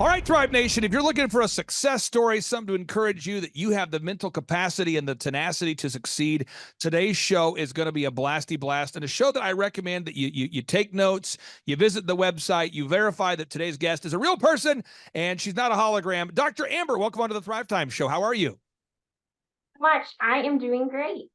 All right, Tribe Nation, if you're looking for a success story, something to encourage you that you have the mental capacity and the tenacity to succeed, today's show is going to be a blasty blast, and a show that I recommend that you take notes, you visit the website, you verify that today's guest is a real person and she's not a hologram. Dr. Amber, welcome onto the Thrive Time Show. How are you? Much. I am doing great.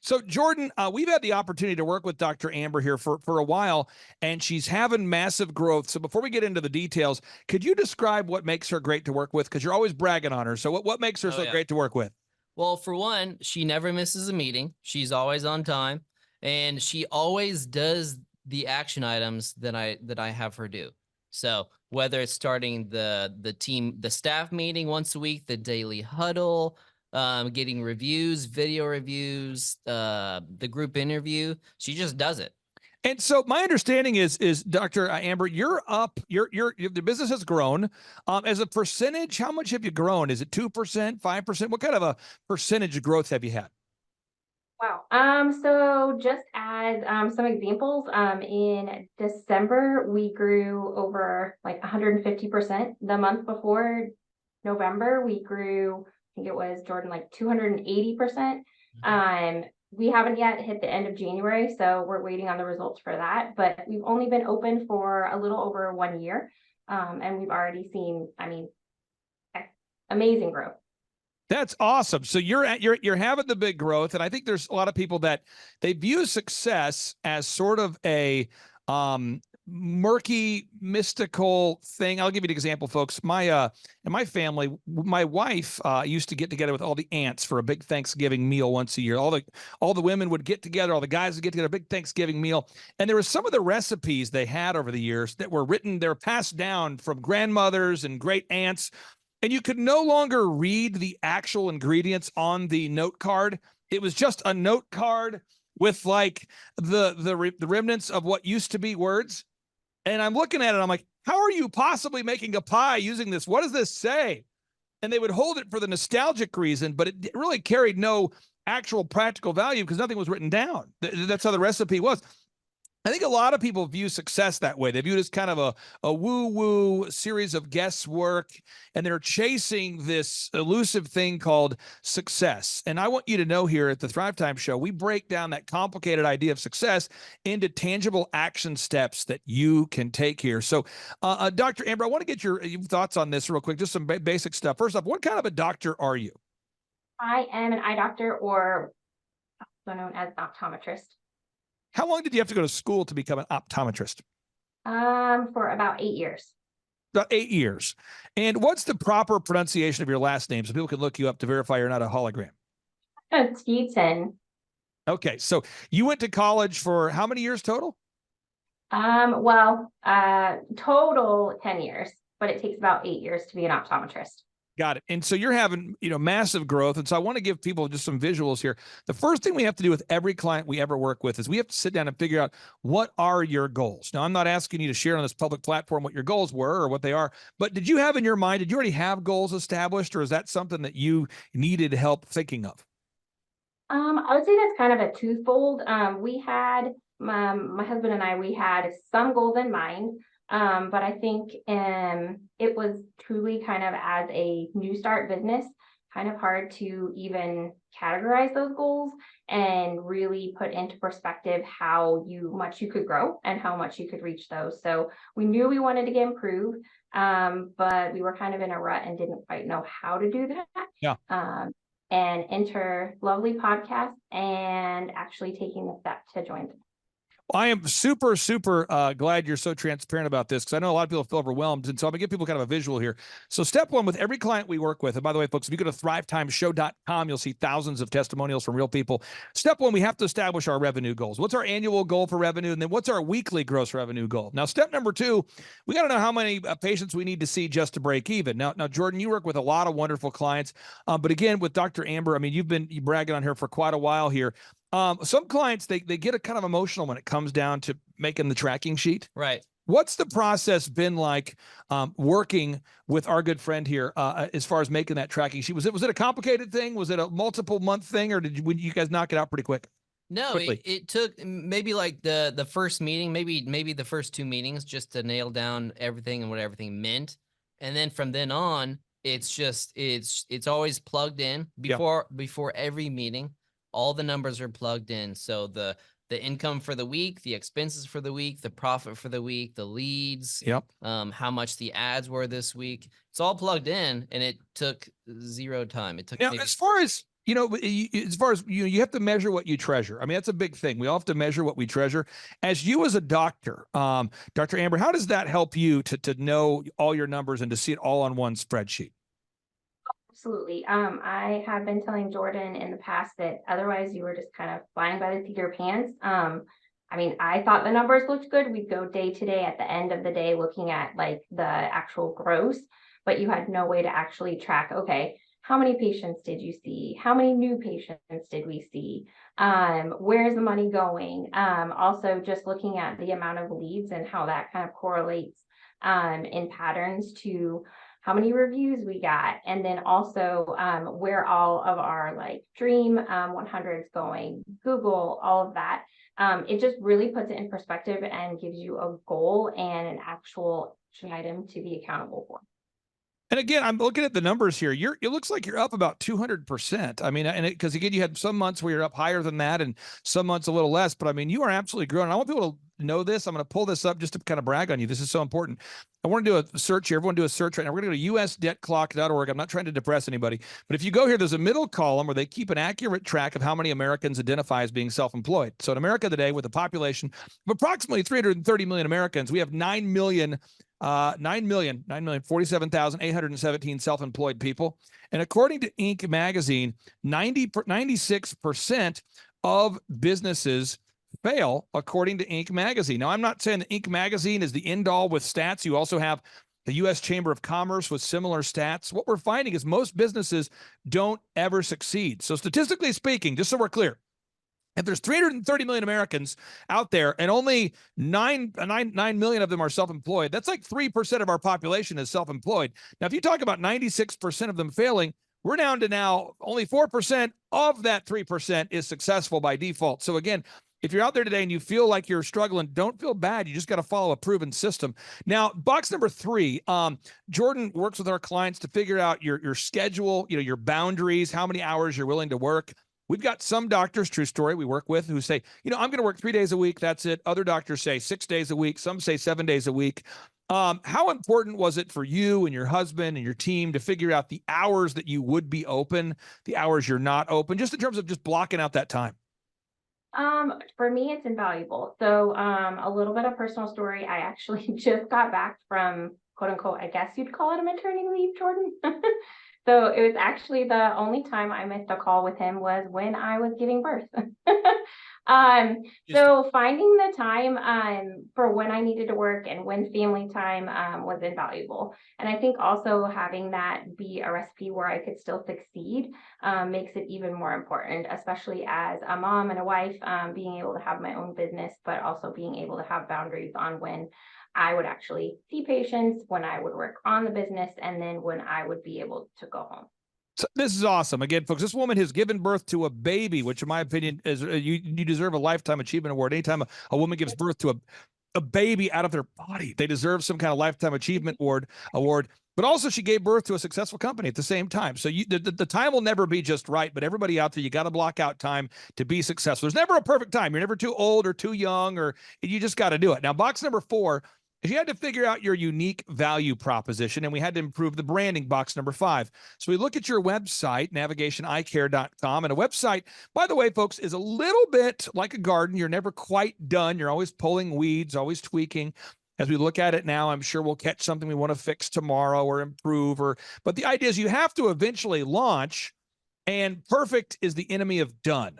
So, Jordan, we've had the opportunity to work with Dr. Amber here for a while, and she's having massive growth. So, before we get into the details, could you describe what makes her great to work with? Because you're always bragging on her. So, what makes her Oh, so yeah. great to work with? Well, for one, she never misses a meeting. She's always on time, and she always does the action items that I have her do. So whether it's starting the staff meeting once a week, the daily huddle, getting reviews, video reviews, the group interview, she just does it. And so, my understanding is Dr. Amber, you're up. The business has grown. As a percentage, how much have you grown? Is it 2%, 5%? What kind of a percentage growth have you had? Wow. So just as some examples, in December, we grew over like 150%. The month before November, we grew, I think it was Jordan, like 280%. We haven't yet hit the end of January, so we're waiting on the results for that. But we've only been open for a little over 1 year. And we've already seen, amazing growth. That's awesome. So you're having the big growth, and I think there's a lot of people that they view success as sort of a murky, mystical thing. I'll give you an example, folks. In my family, my wife used to get together with all the aunts for a big Thanksgiving meal once a year. All the women would get together, all the guys would get together, a big Thanksgiving meal. And there were some of the recipes they had over the years that were written, they were passed down from grandmothers and great aunts, and you could no longer read the actual ingredients on the note card. It was just a note card with like the remnants of what used to be words. And I'm looking at it, I'm like, how are you possibly making a pie using this? What does this say? And they would hold it for the nostalgic reason, but it really carried no actual practical value because nothing was written down. That's how the recipe was. I think a lot of people view success that way. They view it as kind of a woo-woo series of guesswork, and they're chasing this elusive thing called success. And I want you to know here at the Thrive Time Show, we break down that complicated idea of success into tangible action steps that you can take here. So, Dr. Amber, I want to get your thoughts on this real quick, just some basic stuff. First off, what kind of a doctor are you? I am an eye doctor, or also known as optometrist. How long did you have to go to school to become an optometrist? For about 8 years. About 8 years. And what's the proper pronunciation of your last name so people can look you up to verify you're not a hologram? Teton. Okay, so you went to college for how many years total? Total 10 years, but it takes about 8 years to be an optometrist. Got it. And so you're having, massive growth. And so I want to give people just some visuals here. The first thing we have to do with every client we ever work with is we have to sit down and figure out, what are your goals? Now, I'm not asking you to share on this public platform what your goals were or what they are, but did you have in your mind, did you already have goals established, or is that something that you needed help thinking of? I would say that's kind of a twofold. We had, my husband and I, we had some goals in mind. But I think it was truly kind of, as a new start business, kind of hard to even categorize those goals and really put into perspective how much you could grow and how much you could reach those. So we knew we wanted to get improved, but we were kind of in a rut and didn't quite know how to do that. Yeah. And enter Lovely Podcast and actually taking the step to join them. I am super, super glad you're so transparent about this, because I know a lot of people feel overwhelmed. And so I'm going to give people kind of a visual here. So step one with every client we work with, and by the way, folks, if you go to thrivetimeshow.com, you'll see thousands of testimonials from real people. Step one, we have to establish our revenue goals. What's our annual goal for revenue? And then what's our weekly gross revenue goal? Now, step number two, we got to know how many patients we need to see just to break even. Now, Jordan, you work with a lot of wonderful clients. But again, with Dr. Amber, I mean, you've been bragging on her for quite a while here. Some clients, they get a kind of emotional when it comes down to making the tracking sheet. Right. What's the process been like working with our good friend here as far as making that tracking sheet? Was it a complicated thing? Was it a multiple month thing, or did you guys knock it out pretty quick? No, it took maybe like the first meeting, maybe the first two meetings, just to nail down everything and what everything meant. And then from then on, it's just it's always plugged in before every meeting. All the numbers are plugged in. So the income for the week, the expenses for the week, the profit for the week, the leads, Yep. how much the ads were this week. It's all plugged in, and it took 0 time. It took Now, maybe as far as as far as you have to measure what you treasure. I mean, that's a big thing. We all have to measure what we treasure. As you as a doctor, Dr. Amber, how does that help you to know all your numbers and to see it all on one spreadsheet? Absolutely. I have been telling Jordan in the past that otherwise you were just kind of flying by the seat of your pants. I mean, I thought the numbers looked good. We'd go day to day at the end of the day looking at like the actual gross, but you had no way to actually track, okay, how many patients did you see? How many new patients did we see? Where's the money going? Also just looking at the amount of leads and how that kind of correlates in patterns to how many reviews we got, and then also where all of our like dream 100s going, Google, all of that. It just really puts it in perspective and gives you a goal and an actual action item to be accountable for. And again, I'm looking at the numbers here. It looks like you're up about 200%. I mean, and because again, you had some months where you're up higher than that and some months a little less, but I mean, you are absolutely growing. I want people to know this. I'm going to pull this up just to kind of brag on you. This is so important. I want to do a search here. Everyone do a search right now. We're going to go to usdebtclock.org. I'm not trying to depress anybody, but if you go here, there's a middle column where they keep an accurate track of how many Americans identify as being self-employed. So in America today, with a population of approximately 330 million Americans, we have 9,047,817 self-employed people. And according to Inc. magazine, 96% of businesses fail, according to Inc. magazine. Now, I'm not saying that Inc. magazine is the end all with stats. You also have the U.S. Chamber of Commerce with similar stats. What we're finding is most businesses don't ever succeed. So statistically speaking, just so we're clear, if there's 330 million Americans out there and only 9 million of them are self-employed, that's like 3% of our population is self-employed. Now, if you talk about 96% of them failing, we're down to now only 4% of that 3% is successful by default. So again, if you're out there today and you feel like you're struggling, don't feel bad. You just got to follow a proven system. Now, box number 3, Jordan works with our clients to figure out your schedule, your boundaries, how many hours you're willing to work. We've got some doctors, true story, we work with who say, I'm going to work 3 days a week. That's it. Other doctors say 6 days a week. Some say 7 days a week. How important was it for you and your husband and your team to figure out the hours that you would be open, the hours you're not open, just in terms of just blocking out that time? For me, it's invaluable. So, a little bit of personal story. I actually just got back from quote unquote, I guess you'd call it a maternity leave, Jordan. So it was actually the only time I missed a call with him was when I was giving birth. So finding the time for when I needed to work and when family time was invaluable. And I think also having that be a recipe where I could still succeed makes it even more important, especially as a mom and a wife, being able to have my own business, but also being able to have boundaries on when I would actually see patients, when I would work on the business, and then when I would be able to go home. So this is awesome. Again, folks, this woman has given birth to a baby, which in my opinion is you deserve a Lifetime Achievement Award. Anytime a woman gives birth to a baby out of their body, they deserve some kind of Lifetime Achievement award. But also she gave birth to a successful company at the same time. So the time will never be just right, but everybody out there, you got to block out time to be successful. There's never a perfect time. You're never too old or too young, or you just got to do it. Now, box number 4, if you had to figure out your unique value proposition, and we had to improve the branding, box number 5. So we look at your website, navigationeyecare.com, and a website, by the way, folks, is a little bit like a garden. You're never quite done. You're always pulling weeds, always tweaking. As we look at it now, I'm sure we'll catch something we want to fix tomorrow or improve, but the idea is you have to eventually launch, and perfect is the enemy of done.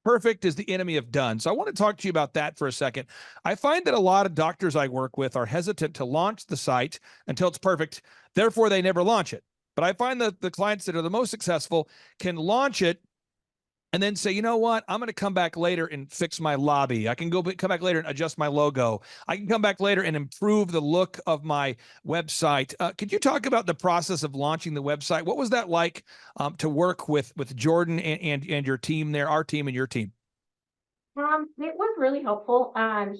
Perfect is the enemy of done. So I want to talk to you about that for a second. I find that a lot of doctors I work with are hesitant to launch the site until it's perfect. Therefore, they never launch it. But I find that the clients that are the most successful can launch it and then say, you know what, I'm going to come back later and fix my lobby. I can come back later and adjust my logo. I can come back later and improve the look of my website. Could you talk about the process of launching the website? What was that like to work with Jordan and your team there, our team and your team? It was really helpful.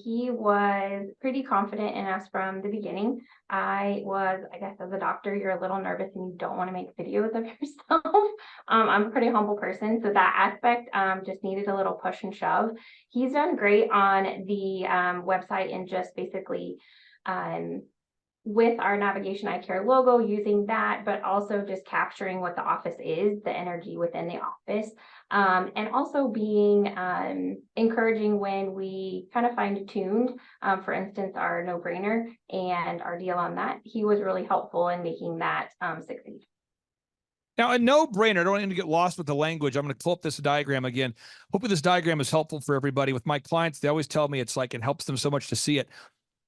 He was pretty confident in us from the beginning. I guess as a doctor, you're a little nervous and you don't want to make videos of yourself. I'm a pretty humble person, so that aspect just needed a little push and shove. He's done great on the website and just basically um, with our Navigation Eye Care logo, using that, but also just capturing what the office is, the energy within the office, and also being encouraging when we kind of fine tuned, for instance, our no brainer and our deal on that. He was really helpful in making that succeed. Now, a no-brainer, I don't want to get lost with the language. I'm going to pull up this diagram again. Hopefully this diagram is helpful for everybody. With my clients, they always tell me it's like it helps them so much to see it.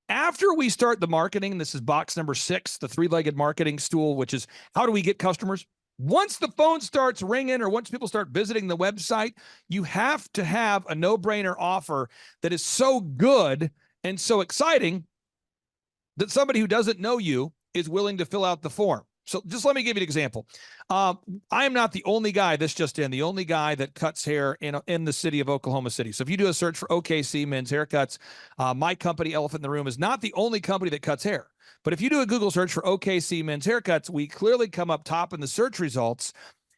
After we start the marketing, this is box number 6, the 3-legged marketing stool, which is how do we get customers? Once the phone starts ringing or once people start visiting the website, you have to have a no-brainer offer that is so good and so exciting that somebody who doesn't know you is willing to fill out the form. So just let me give you an example. I am not the only guy, the only guy that cuts hair in the city of Oklahoma City. So if you do a search for OKC Men's Haircuts, my company, Elephant in the Room, is not the only company that cuts hair. But if you do a Google search for OKC Men's Haircuts, we clearly come up top in the search results.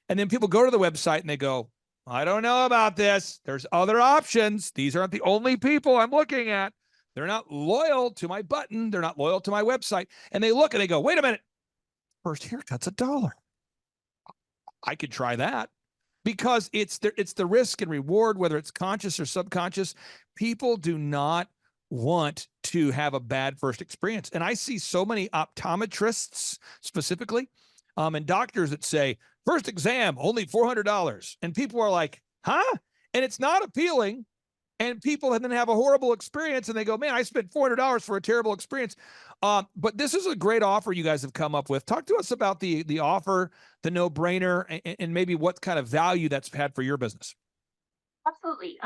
And then people go to the website and they go, I don't know about this. There's other options. These aren't the only people I'm looking at. They're not loyal to my button. They're not loyal to my website. And they look and they go, wait a minute. First haircut's $1. I could try that because it's the risk and reward, whether it's conscious or subconscious. People do not want to have a bad first experience. And I see so many optometrists specifically, and doctors that say, first exam, only $400. And people are like, huh? And it's not appealing. And people then have a horrible experience and they go, man, I spent $400 for a terrible experience. But this is a great offer you guys have come up with. Talk to us about the offer, the no-brainer, and maybe what kind of value that's had for your business. Absolutely.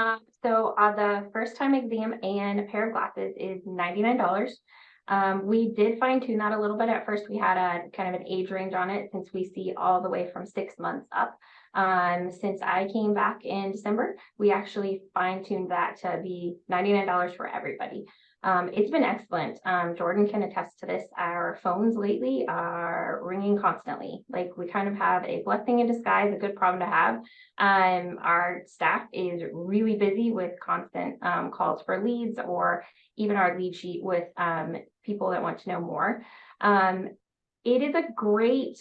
So the first time exam and a pair of glasses is $99. We did fine tune that a little bit. At first, we had a kind of an age range on it since we see all the way from 6 months up. Since I came back in December, we actually fine tuned that to be $99 for everybody. It's been excellent. Jordan can attest to this. Our phones lately are ringing constantly. Like we kind of have a blessing in disguise, a good problem to have. Our staff is really busy with constant calls for leads, or even our lead sheet with people that want to know more. It is a great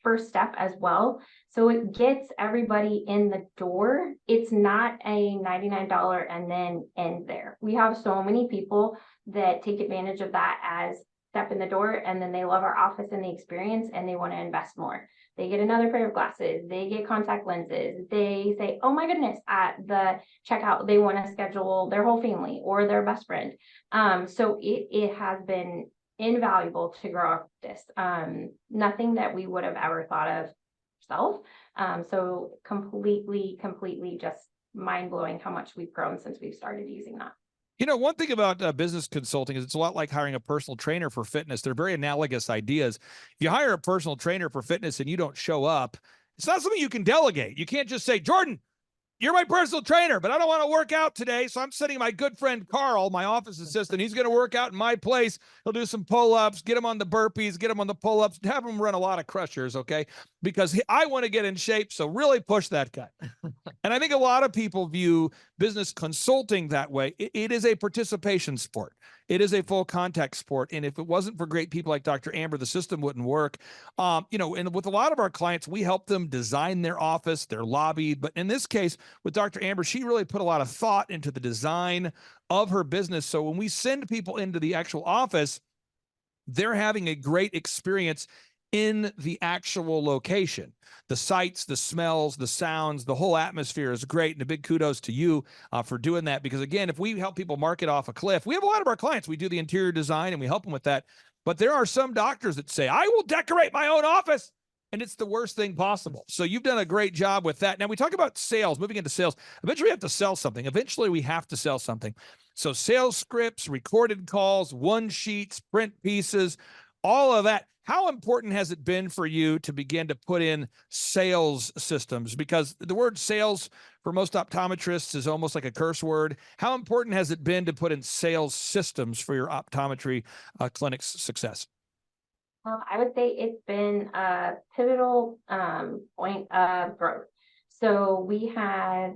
first step as well. So it gets everybody in the door. It's not a $99 and then end there. We have so many people that take advantage of that as step in the door, and then they love our office and the experience and they want to invest more. They get another pair of glasses, they get contact lenses, they say, oh my goodness, at the checkout, they want to schedule their whole family or their best friend. So it has been invaluable to grow up this. Nothing that we would have ever thought of ourselves. So completely just mind blowing how much we've grown since we've started using that. You know, one thing about business consulting is it's a lot like hiring a personal trainer for fitness. They're very analogous ideas. If you hire a personal trainer for fitness and you don't show up, it's not something you can delegate. You can't just say, Jordan, you're my personal trainer, but I don't want to work out today. So I'm sending my good friend Carl, my office assistant. He's going to work out in my place. He'll do some pull-ups, get him on the burpees, get him on the pull-ups, have him run a lot of crushers, okay? Because I want to get in shape, so really push that guy. And I think a lot of people view business consulting that way. It is a participation sport. It is a full contact sport. And if it wasn't for great people like Dr. Amber, the system wouldn't work. You know, and with a lot of our clients, we help them design their office, their lobby. But in this case, with Dr. Amber, she really put a lot of thought into the design of her business. So when we send people into the actual office, they're having a great experience in the actual location. The sights, the smells, the sounds, the whole atmosphere is great. And a big kudos to you for doing that. Because again, if we help people market off a cliff, we have a lot of our clients, we do the interior design and we help them with that. But there are some doctors that say, I will decorate my own office. And it's the worst thing possible. So you've done a great job with that. Now we talk about sales, moving into sales. Eventually we have to sell something. Eventually we have to sell something. So sales scripts, recorded calls, one sheets, print pieces, all of that. how important has it been for you to begin to put in sales systems? Because the word sales for most optometrists is almost like a curse word. How important has it been to put in sales systems for your optometry clinic's success? I would say it's been a pivotal point of growth. So we have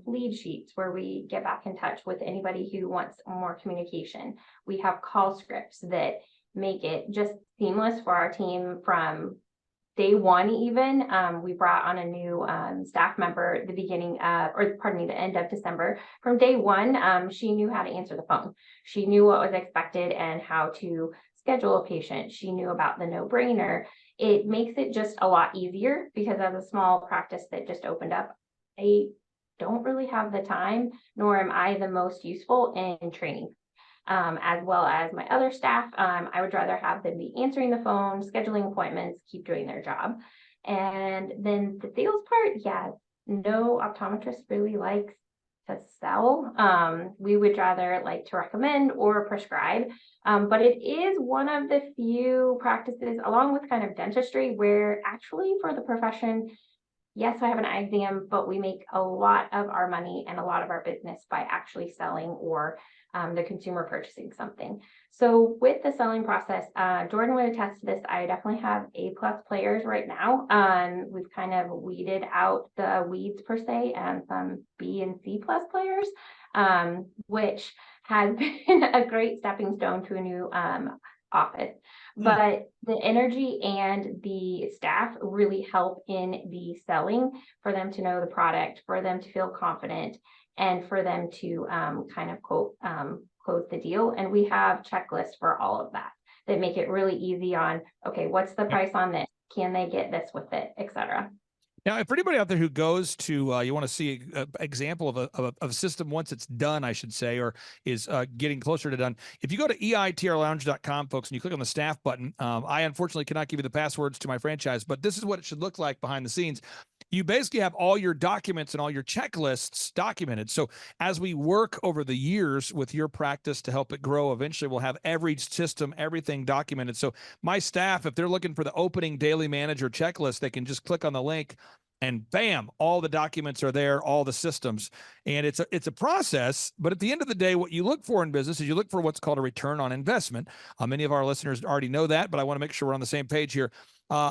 lead sheets where we get back in touch with anybody who wants more communication. We have call scripts that make it just seamless for our team from day one even. We brought on a new staff member at the beginning of, or pardon me, the end of December. From day one, she knew how to answer the phone. She knew what was expected and how to schedule a patient. She knew about the no-brainer. It makes it just a lot easier because as a small practice that just opened up, I don't really have the time, nor am I the most useful in training. As well as my other staff. I would rather have them be answering the phone, scheduling appointments, keep doing their job. And then the sales part, yeah, no optometrist really likes to sell. We would rather like to recommend or prescribe. But it is one of the few practices, along with kind of dentistry, where actually for the profession, yes, I have an eye exam, but we make a lot of our money and a lot of our business by actually selling or the consumer purchasing something. So with the selling process, Jordan would attest to this. I definitely have A+ players right now. We've kind of weeded out the weeds per se and some B and C+ players, which has been a great stepping stone to a new office. But the energy and the staff really help in the selling for them to know the product, for them to feel confident, and for them to kind of quote close the deal. And we have checklists for all of that that make it really easy on, okay, what's the price on this? Can they get this with it, etc. Now, if anybody out there who goes to, you want to see an example of a system once it's done, I should say, or is getting closer to done, if you go to eitrlounge.com, folks, and you click on the staff button, I unfortunately cannot give you the passwords to my franchise, but this is what it should look like behind the scenes. You basically have all your documents and all your checklists documented. So as we work over the years with your practice to help it grow, eventually we'll have every system, everything documented. So my staff, if they're looking for the opening daily manager checklist, they can just click on the link and bam, all the documents are there, all the systems. And it's a process, but at the end of the day, what you look for in business is you look for what's called a return on investment. Many of our listeners already know that, but I want to make sure we're on the same page here.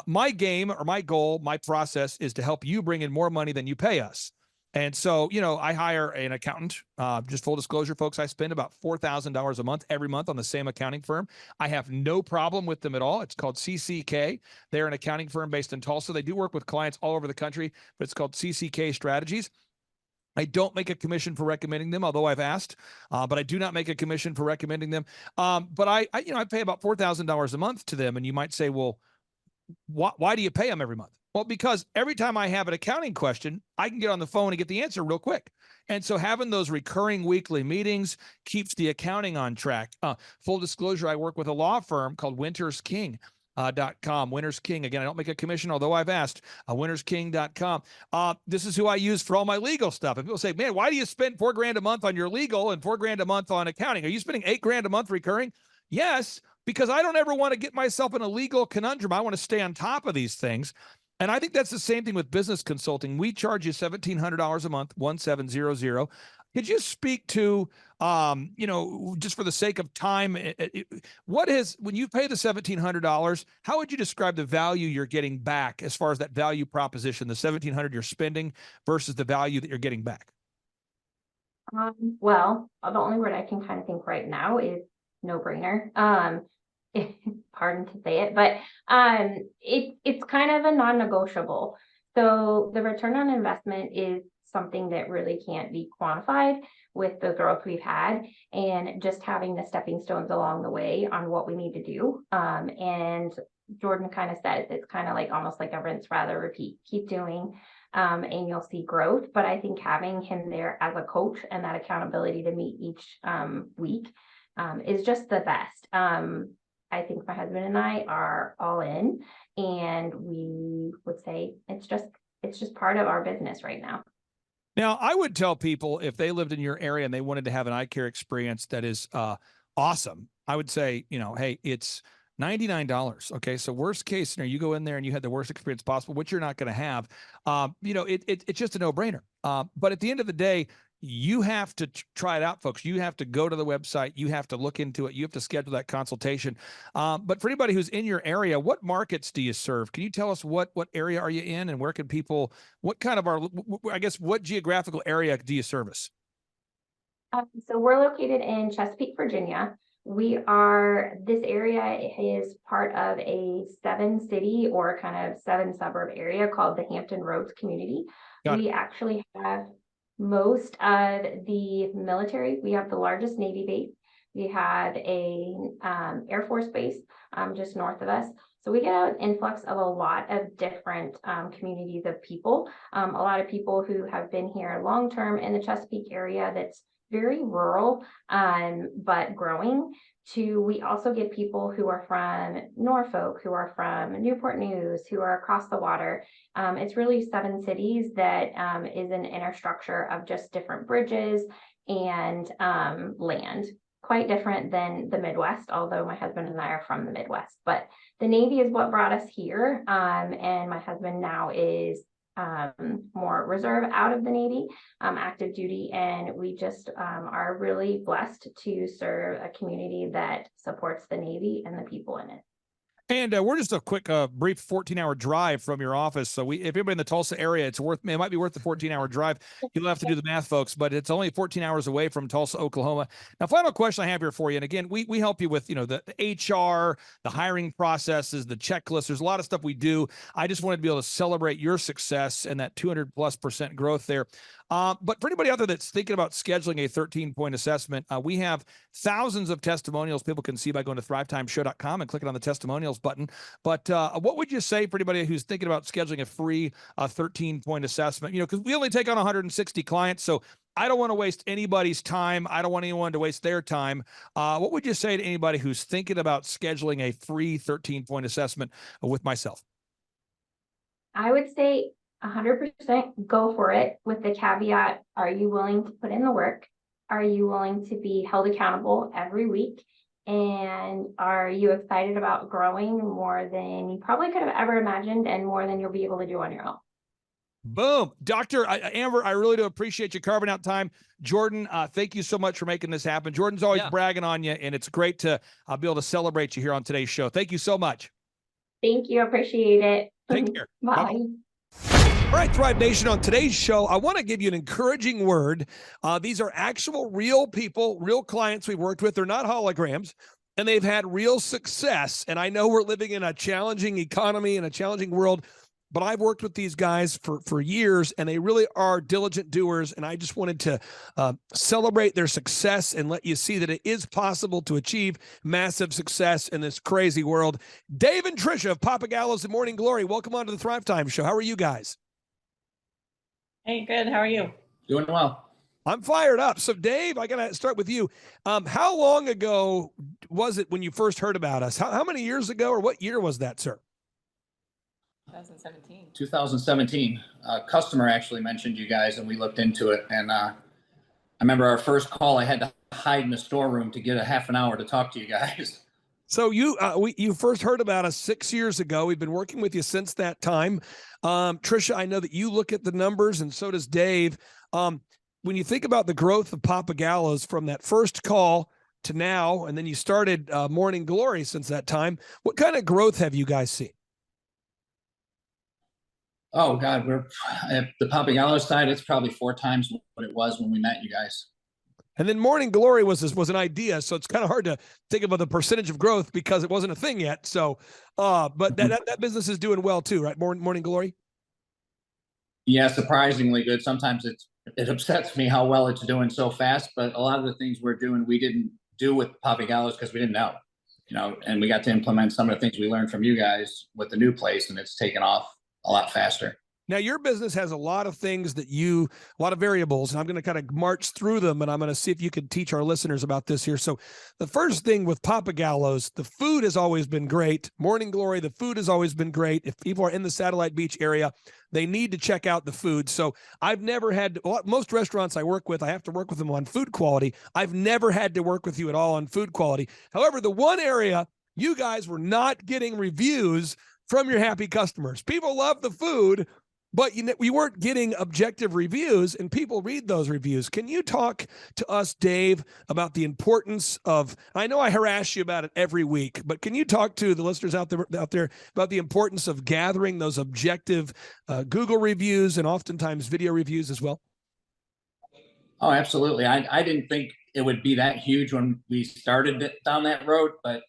My game or my goal, my process is to help you bring in more money than you pay us. And so, I hire an accountant. Just full disclosure, folks, I spend about $4,000 a month every month on the same accounting firm. I have no problem with them at all. It's called CCK. They're an accounting firm based in Tulsa. They do work with clients all over the country, but it's called CCK Strategies. I don't make a commission for recommending them, although I've asked, but I do not make a commission for recommending them. But I pay about $4,000 a month to them. And you might say, well, why do you pay them every month? Well, because every time I have an accounting question, I can get on the phone and get the answer real quick. And so having those recurring weekly meetings keeps the accounting on track. Full disclosure, I work with a law firm called wintersking.com. Winters King. Again, I don't make a commission, although I've asked. Wintersking.com. This is who I use for all my legal stuff. And people say, man, why do you spend $4,000 a month on your legal and $4,000 a month on accounting? Are you spending $8,000 a month recurring? Yes, because I don't ever want to get myself in a legal conundrum. I want to stay on top of these things. And I think that's the same thing with business consulting. We charge you $1,700 a month, 1700. Could you speak to, just for the sake of time, when you pay the $1,700, how would you describe the value you're getting back as far as that value proposition, the $1,700 you're spending versus the value that you're getting back? Well, the only word I can kind of think right now is no-brainer. Pardon to say it, but it's kind of a non-negotiable. So the return on investment is something that really can't be quantified with the growth we've had, and just having the stepping stones along the way on what we need to do. And Jordan kind of says it's kind of like almost like a rinse, rather repeat. Keep doing, and you'll see growth. But I think having him there as a coach and that accountability to meet each week is just the best. I think my husband and I are all in, and we would say it's just part of our business right now. Now, I would tell people if they lived in your area and they wanted to have an eye care experience that is awesome, I would say, hey, it's $99. Okay. So worst case scenario, you go in there and you had the worst experience possible, which you're not going to have. It's just a no brainer. But at the end of the day, you have to try it out, folks. You have to go to the website. You have to look into it. You have to schedule that consultation. But for anybody who's in your area, what markets do you serve? Can you tell us what area are you in, and where can people, what kind of what geographical area do you service? So we're located in Chesapeake, Virginia. This area is part of a 7-city or kind of 7-suburb area called the Hampton Roads community. Got We actually have most of the military. We have the largest Navy base. We have a Air Force base just north of us. So we get an influx of a lot of different communities of people. A lot of people who have been here long term in the Chesapeake area that's very rural, but growing. We also get people who are from Norfolk, who are from Newport News, who are across the water. It's really 7 cities that is an infrastructure of just different bridges and land. Quite different than the Midwest, although my husband and I are from the Midwest. But the Navy is what brought us here, and my husband now is more reserve out of the Navy, active duty, and we just are really blessed to serve a community that supports the Navy and the people in it. And we're just a quick, brief 14-hour drive from your office. So if anybody in the Tulsa area, it might be worth the 14-hour drive. You'll have to do the math, folks, but it's only 14 hours away from Tulsa, Oklahoma. Now, final question I have here for you. And again, we help you with, the HR, the hiring processes, the checklist. There's a lot of stuff we do. I just wanted to be able to celebrate your success and that 200+% growth there. But for anybody out there that's thinking about scheduling a 13-point assessment, we have thousands of testimonials people can see by going to thrivetimeshow.com and clicking on the testimonials button. But what would you say for anybody who's thinking about scheduling a free 13-point assessment? Because we only take on 160 clients, so I don't want to waste anybody's time. I don't want anyone to waste their time. What would you say to anybody who's thinking about scheduling a free 13-point assessment with myself? I would say 100% go for it, with the caveat, are you willing to put in the work? Are you willing to be held accountable every week? And are you excited about growing more than you probably could have ever imagined and more than you'll be able to do on your own? Boom. Dr. Amber, I really do appreciate you carving out time. Jordan, thank you so much for making this happen. Jordan's always bragging on you, and it's great to be able to celebrate you here on today's show. Thank you so much. Thank you. Appreciate it. Take care. Bye. Bye. All right, Thrive Nation, on today's show, I want to give you an encouraging word. These are actual real people, real clients we've worked with. They're not holograms, and they've had real success. And I know we're living in a challenging economy and a challenging world, but I've worked with these guys for years, and they really are diligent doers. And I just wanted to celebrate their success and let you see that it is possible to achieve massive success in this crazy world. Dave and Trisha of Papa Gallows and Morning Glory, welcome on to the Thrive Time Show. How are you guys? Hey, good. How are you? Doing well. I'm fired up. So, Dave, I got to start with you. How long ago was it when you first heard about us? How many years ago, or what year was that, sir? 2017. 2017. A customer actually mentioned you guys, and we looked into it. And I remember our first call, I had to hide in the storeroom to get a half an hour to talk to you guys. So you first heard about us 6 years ago. We've been working with you since that time. Trisha, I know that you look at the numbers, and so does Dave. When you think about the growth of Papa Gallows from that first call to now, and then you started Morning Glory since that time, what kind of growth have you guys seen? Oh, God, we're at the Papa Gallows side. It's probably 4 times what it was when we met you guys. And then Morning Glory was an idea, so it's kind of hard to think about the percentage of growth because it wasn't a thing yet. So, but that business is doing well too, right? Morning Glory. Yeah, surprisingly good. Sometimes it upsets me how well it's doing so fast, but a lot of the things we're doing, we didn't do with Papa Gallows because we didn't know, and we got to implement some of the things we learned from you guys with the new place, and it's taken off a lot faster. Now, your business has a lot of things a lot of variables, and I'm going to kind of march through them, and I'm going to see if you can teach our listeners about this here. So the first thing with Papa Gallows, the food has always been great. Morning Glory, the food has always been great. If people are in the Satellite Beach area, they need to check out the food. So I've never had, most restaurants I work with, I have to work with them on food quality. I've never had to work with you at all on food quality. However, the one area you guys were not getting reviews from your happy customers. People love the food, but we weren't getting objective reviews, and people read those reviews. Can you talk to us, Dave, about the importance of, I know I harass you about it every week, but can you talk to the listeners out there about the importance of gathering those objective Google reviews and oftentimes video reviews as well? Oh, absolutely. I didn't think it would be that huge when we started down that road, but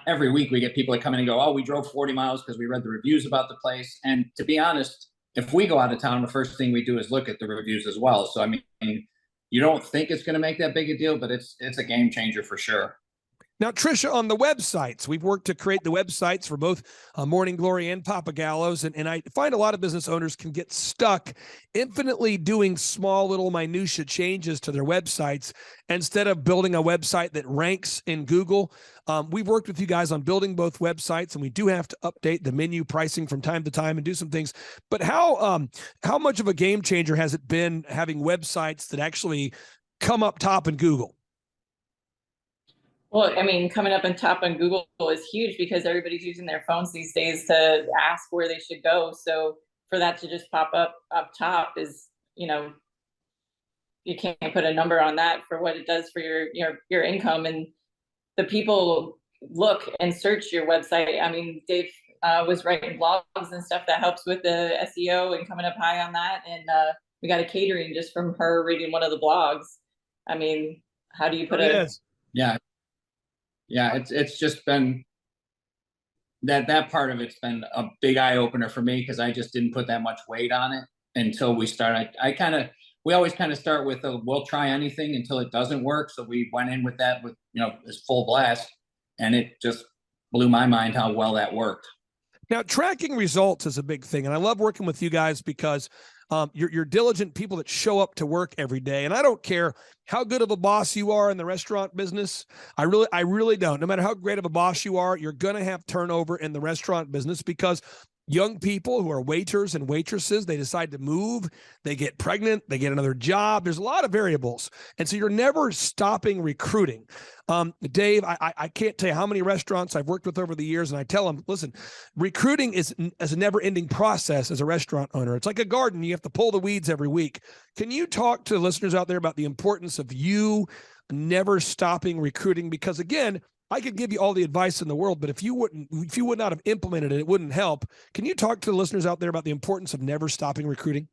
every week we get people that come in and go, oh, we drove 40 miles because we read the reviews about the place. And to be honest, if we go out of town, the first thing we do is look at the reviews as well. So, I mean, you don't think it's going to make that big a deal, but it's a game changer for sure. Now, Tricia, on the websites, we've worked to create the websites for both Morning Glory and Papa Gallows, and I find a lot of business owners can get stuck infinitely doing small little minutia changes to their websites instead of building a website that ranks in Google. We've worked with you guys on building both websites, and we do have to update the menu pricing from time to time and do some things. But how much of a game changer has it been having websites that actually come up top in Google? Well, I mean, coming up on top on Google is huge because everybody's using their phones these days to ask where they should go. So for that to just pop up top is, you know, you can't put a number on that for what it does for your income. And the people look and search your website. I mean, Dave was writing blogs and stuff that helps with the SEO and coming up high on that. And we got a catering just from her reading one of the blogs. I mean, how do you put it? Yeah, it's just been that part of it's been a big eye opener for me because I just didn't put that much weight on it until we started. We always kind of start with we'll try anything until it doesn't work. So we went in with that with this full blast, and it just blew my mind how well that worked. Now, tracking results is a big thing, and I love working with you guys because you're diligent people that show up to work every day. And I don't care how good of a boss you are in the restaurant business. I really don't. No matter how great of a boss you are, you're going to have turnover in the restaurant business because young people who are waiters and waitresses, they decide to move, they get pregnant, they get another job. There's a lot of variables. And so you're never stopping recruiting. Dave, I can't tell you how many restaurants I've worked with over the years, and I tell them, listen, recruiting is a never-ending process as a restaurant owner. It's like a garden. You have to pull the weeds every week. Can you talk to listeners out there about the importance of you never stopping recruiting? Because again, I could give you all the advice in the world, but if you would not have implemented it, it wouldn't help. Can you talk to the listeners out there about the importance of never stopping recruiting?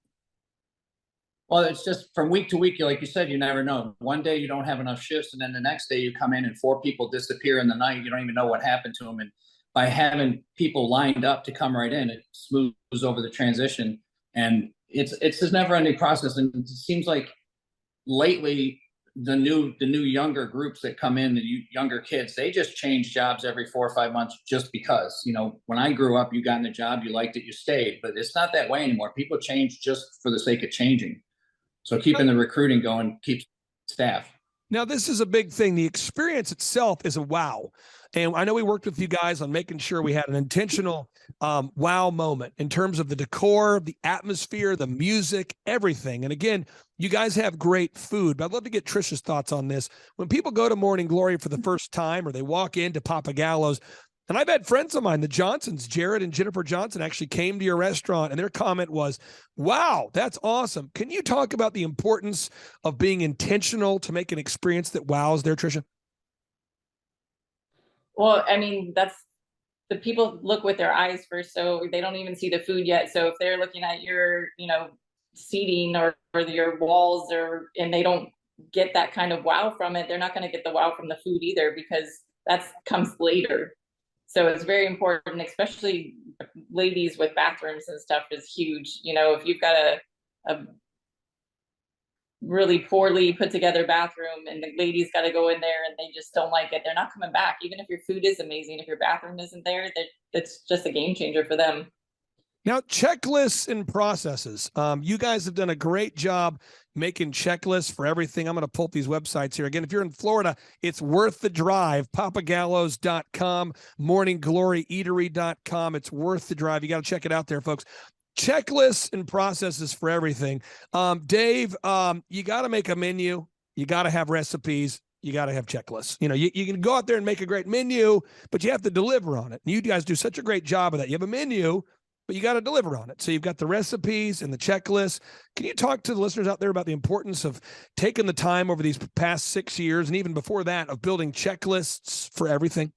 Well, it's just from week to week, like you said, you never know. One day you don't have enough shifts, and then the next day you come in and 4 people disappear in the night. You don't even know what happened to them. And by having people lined up to come right in, it smooths over the transition. And it's this never-ending process. And it seems like lately the new younger groups that come in, the younger kids, they just change jobs every 4 or 5 months just because. When I grew up, you got in a job, you liked it, you stayed. But it's not that way anymore. People change just for the sake of changing. So keeping the recruiting going keeps staff. Now, this is a big thing. The experience itself is a wow. And I know we worked with you guys on making sure we had an intentional wow moment in terms of the decor, the atmosphere, the music, everything. And again, you guys have great food, but I'd love to get Tricia's thoughts on this. When people go to Morning Glory for the first time or they walk into Papa Gallows, and I've had friends of mine, the Johnsons, Jared and Jennifer Johnson, actually came to your restaurant, and their comment was, wow, that's awesome. Can you talk about the importance of being intentional to make an experience that wows there, Tricia? Well, I mean, that's the people look with their eyes first, so they don't even see the food yet. So if they're looking at your, seating or your walls and they don't get that kind of wow from it, they're not going to get the wow from the food either because that comes later. So it's very important, especially ladies with bathrooms and stuff is huge. If you've got a really poorly put together bathroom and the ladies got to go in there and they just don't like it, they're not coming back. Even if your food is amazing, if your bathroom isn't there, that's just a game changer for them. Now, checklists and processes. You guys have done a great job making checklists for everything. I'm going to pull up these websites here. Again, if you're in Florida, it's worth the drive. papagallows.com, morningglory.eatery.com. It's worth the drive. You got to check it out there, folks. Checklists and processes for everything. Dave, you got to make a menu. You got to have recipes. you got to have checklists. You know, you can go out there and make a great menu, but you have to deliver on it. And you guys do such a great job of that. You have a menu, but you got to deliver on it. So you've got the recipes and the checklists. Can you talk to the listeners out there about the importance of taking the time over these past 6 years and even before that of building checklists for everything?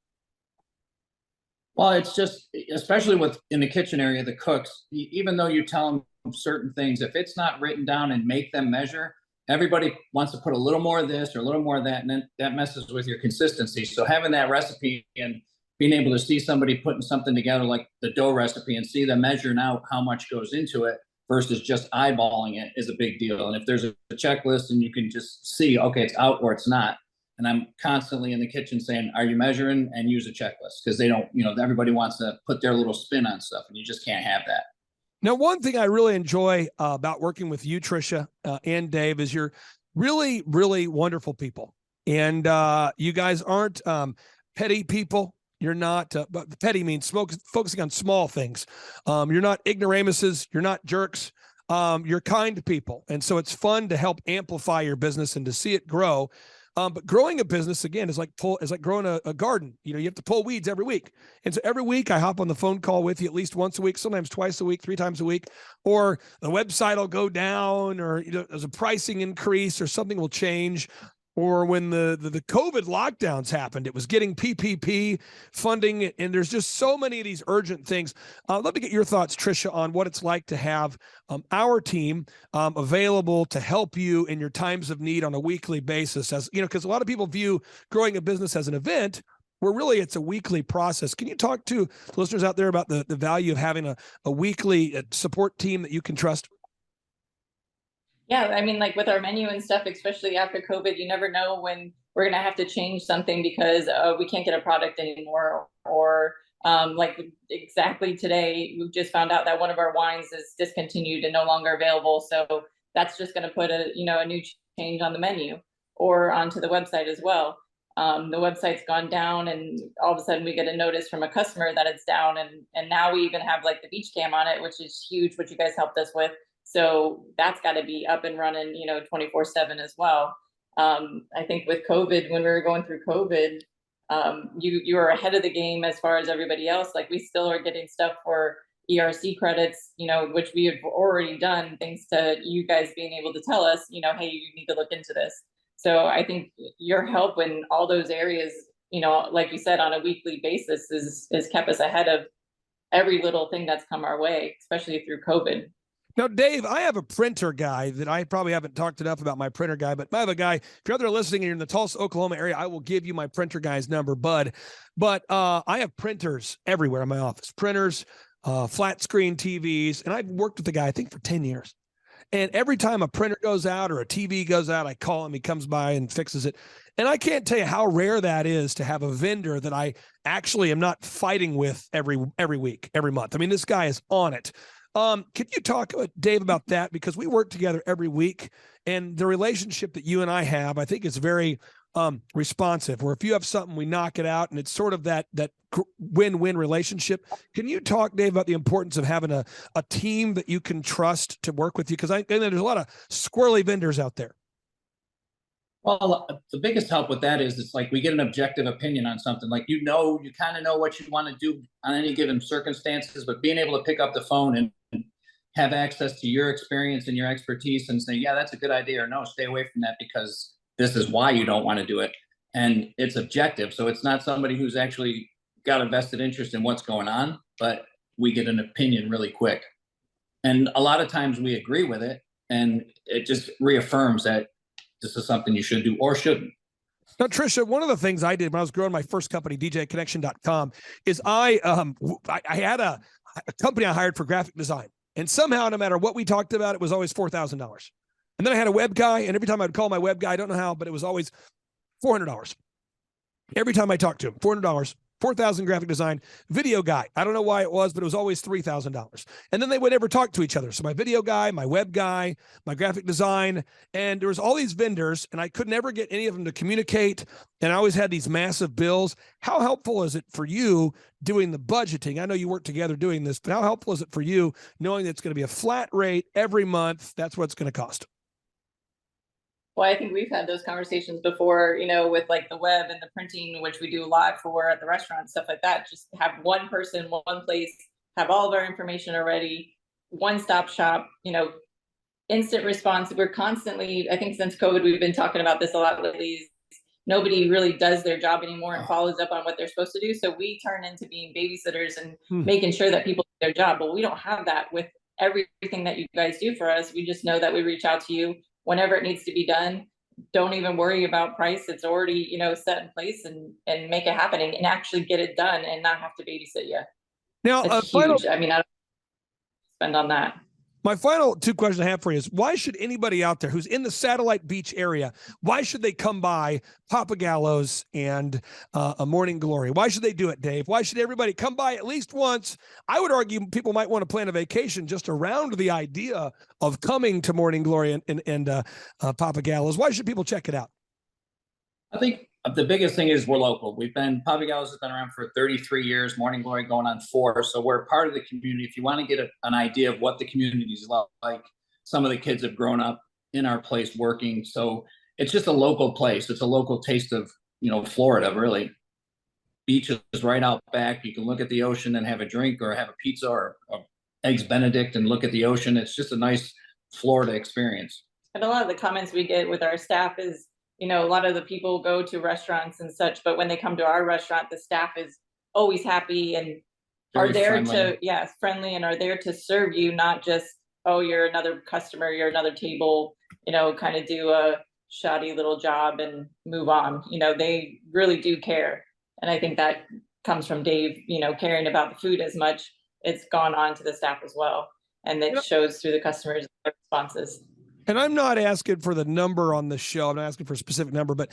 Well, it's just, especially with in the kitchen area, the cooks, even though you tell them certain things, if it's not written down and make them measure, everybody wants to put a little more of this or a little more of that, and then that messes with your consistency. So having that recipe and being able to see somebody putting something together like the dough recipe and see them measuring out how much goes into it versus just eyeballing it is a big deal. And if there's a checklist and you can just see, okay, it's out or it's not. And I'm constantly in the kitchen saying, are you measuring? And use a checklist, because they don't, everybody wants to put their little spin on stuff, and you just can't have that. Now, one thing I really enjoy about working with you, Tricia, and Dave, is you're really, really wonderful people. And you guys aren't petty people. You're not, but petty means focusing on small things. You're not ignoramuses. You're not jerks. You're kind people. And so it's fun to help amplify your business and to see it grow. But growing a business, again, is like growing a garden. You have to pull weeds every week. And so every week I hop on the phone call with you at least once a week, sometimes twice a week, 3 times a week, or the website will go down, or there's a pricing increase, or something will change. Or when the COVID lockdowns happened, it was getting PPP funding, and there's just so many of these urgent things. I'd love to get your thoughts, Tricia, on what it's like to have our team available to help you in your times of need on a weekly basis. As because a lot of people view growing a business as an event, where really it's a weekly process. Can you talk to listeners out there about the value of having a weekly support team that you can trust? Yeah, I mean, like with our menu and stuff, especially after COVID, you never know when we're going to have to change something because we can't get a product anymore. Or like exactly today, we just found out that one of our wines is discontinued and no longer available. So that's just going to put a new change on the menu or onto the website as well. The website's gone down, and all of a sudden we get a notice from a customer that it's down. And now we even have like the beach cam on it, which is huge, which you guys helped us with. So that's got to be up and running, 24/7 as well. I think with COVID, when we were going through COVID, you were ahead of the game as far as everybody else. Like we still are getting stuff for ERC credits, which we have already done thanks to you guys being able to tell us, hey, you need to look into this. So I think your help in all those areas, like you said, on a weekly basis is kept us ahead of every little thing that's come our way, especially through COVID. Now, Dave, I have a printer guy that I probably haven't talked enough about my printer guy, but I have a guy, if you're out there listening and you're in the Tulsa, Oklahoma area, I will give you my printer guy's number, Bud. But I have printers everywhere in my office, printers, flat screen TVs, and I've worked with the guy, I think, for 10 years. And every time a printer goes out or a TV goes out, I call him, he comes by and fixes it. And I can't tell you how rare that is to have a vendor that I actually am not fighting with every week, every month. I mean, this guy is on it. Could you talk, Dave, about that? Because we work together every week, and the relationship that you and I have, I think, is very responsive. Where if you have something, we knock it out, and it's sort of that win-win relationship. Can you talk, Dave, about the importance of having a team that you can trust to work with you? Because there's a lot of squirrely vendors out there. Well, the biggest help with that is it's like we get an objective opinion on something. Like, you kind of know what you want to do on any given circumstances, but being able to pick up the phone and have access to your experience and your expertise and say, yeah, that's a good idea, or no, stay away from that because this is why you don't want to do it. And it's objective. So it's not somebody who's actually got a vested interest in what's going on, but we get an opinion really quick. And a lot of times we agree with it, and it just reaffirms that this is something you should do or shouldn't. Now, Tricia, one of the things I did when I was growing my first company, DJConnection.com, is I had a company I hired for graphic design. And somehow, no matter what we talked about, it was always $4,000. And then I had a web guy, and every time I'd call my web guy, I don't know how, but it was always $400. Every time I talked to him, $400. 4,000 graphic design. Video guy, I don't know why it was, but it was always $3,000. And then they would never talk to each other. So my video guy, my web guy, my graphic design, and there was all these vendors, and I could never get any of them to communicate. And I always had these massive bills. How helpful is it for you doing the budgeting? I know you work together doing this, but how helpful is it for you knowing that it's going to be a flat rate every month? That's what it's going to cost. Well, I think we've had those conversations before, with like the web and the printing, which we do a lot for at the restaurant, stuff like that. Just have one person, one place, have all of our information already, one-stop shop, instant response. We're constantly, I think since COVID, we've been talking about this a lot lately. Nobody really does their job anymore and follows up on what they're supposed to do. So we turn into being babysitters and making sure that people do their job. But we don't have that with everything that you guys do for us. We just know that we reach out to you whenever it needs to be done. Don't even worry about price. It's already, set in place, and make it happen and actually get it done and not have to babysit you. Now, It's huge. I mean, I don't spend on that. My final two questions I have for you is, why should anybody out there who's in the Satellite Beach area, why should they come by Papa Gallo's and a Morning Glory? Why should they do it, Dave? Why should everybody come by at least once? I would argue people might want to plan a vacation just around the idea of coming to Morning Glory and Papa Gallo's. Why should people check it out? I think the biggest thing is we're local. Papa Gallo's has been around for 33 years, Morning Glory going on 4. So we're part of the community. If you want to get an idea of what the community is like, some of the kids have grown up in our place working. So it's just a local place. It's a local taste of, Florida, really. Beach is right out back. You can look at the ocean and have a drink, or have a pizza or eggs Benedict and look at the ocean. It's just a nice Florida experience. And a lot of the comments we get with our staff is, a lot of the people go to restaurants and such, but when they come to our restaurant, the staff is always happy and Very are there friendly. friendly, and are there to serve you, not just, oh, you're another customer, you're another table, kind of do a shoddy little job and move on. They really do care. And I think that comes from Dave, caring about the food as much. It's gone on to the staff as well. And it shows through the customers' responses. And I'm not asking for the number on the show. I'm not asking for a specific number, but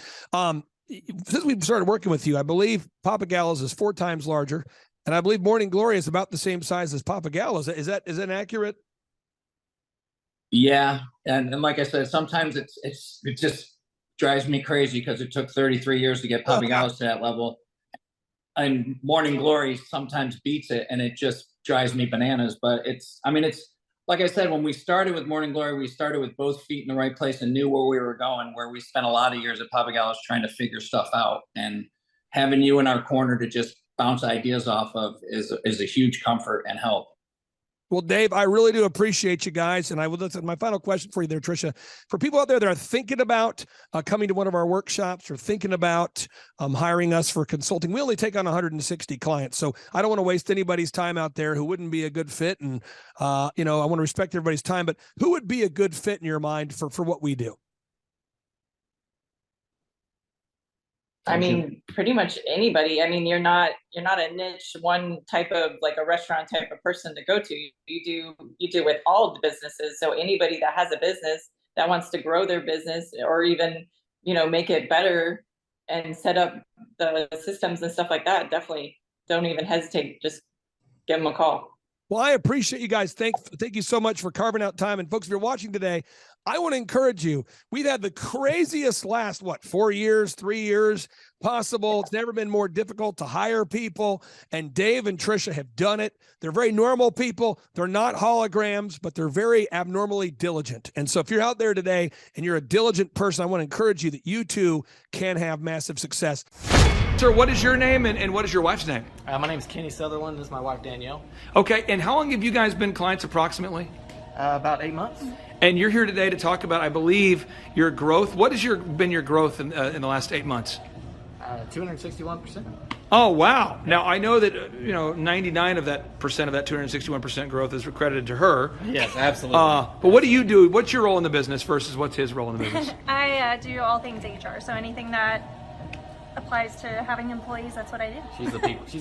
since we've started working with you, I believe Papa Gallo's is 4 times larger, and I believe Morning Glory is about the same size as Papa Gallo's. Is that accurate? Yeah, and like I said, sometimes it just drives me crazy because it took 33 years to get Papa Gallo's to that level, and Morning Glory sometimes beats it, and it just drives me bananas. But it's like I said, when we started with Morning Glory, we started with both feet in the right place and knew where we were going, where we spent a lot of years at Papa Gallo's trying to figure stuff out. And having you in our corner to just bounce ideas off of is a huge comfort and help. Well, Dave, I really do appreciate you guys. And I would listen. My final question for you there, Tricia, for people out there that are thinking about coming to one of our workshops or thinking about hiring us for consulting, we only take on 160 clients. So I don't want to waste anybody's time out there who wouldn't be a good fit. And, I want to respect everybody's time, but who would be a good fit in your mind for what we do? I mean, pretty much anybody. I mean, you're not a niche, one type of, like a restaurant type of person to go to. You do with all the businesses. So anybody that has a business that wants to grow their business, or even, make it better and set up the systems and stuff like that, definitely don't even hesitate. Just give them a call. Well, I appreciate you guys. Thank you so much for carving out time. And folks, if you're watching today, I want to encourage you. We've had the craziest last, 4 years, 3 years possible. It's never been more difficult to hire people. And Dave and Tricia have done it. They're very normal people. They're not holograms, but they're very abnormally diligent. And so if you're out there today and you're a diligent person, I want to encourage you that you too can have massive success. Sir, what is your name and what is your wife's name? My name is Kenny Sutherland. This is my wife, Danielle. Okay. And how long have you guys been clients approximately? About 8 months. And you're here today to talk about, I believe, your growth. What has been your growth in the last 8 months? 261%. Oh, wow. Now, I know that, 99% of that 261% growth is credited to her. Yes, absolutely. But what do you do? What's your role in the business versus what's his role in the business? I do all things HR. So anything that applies to having employees, that's what I do. She's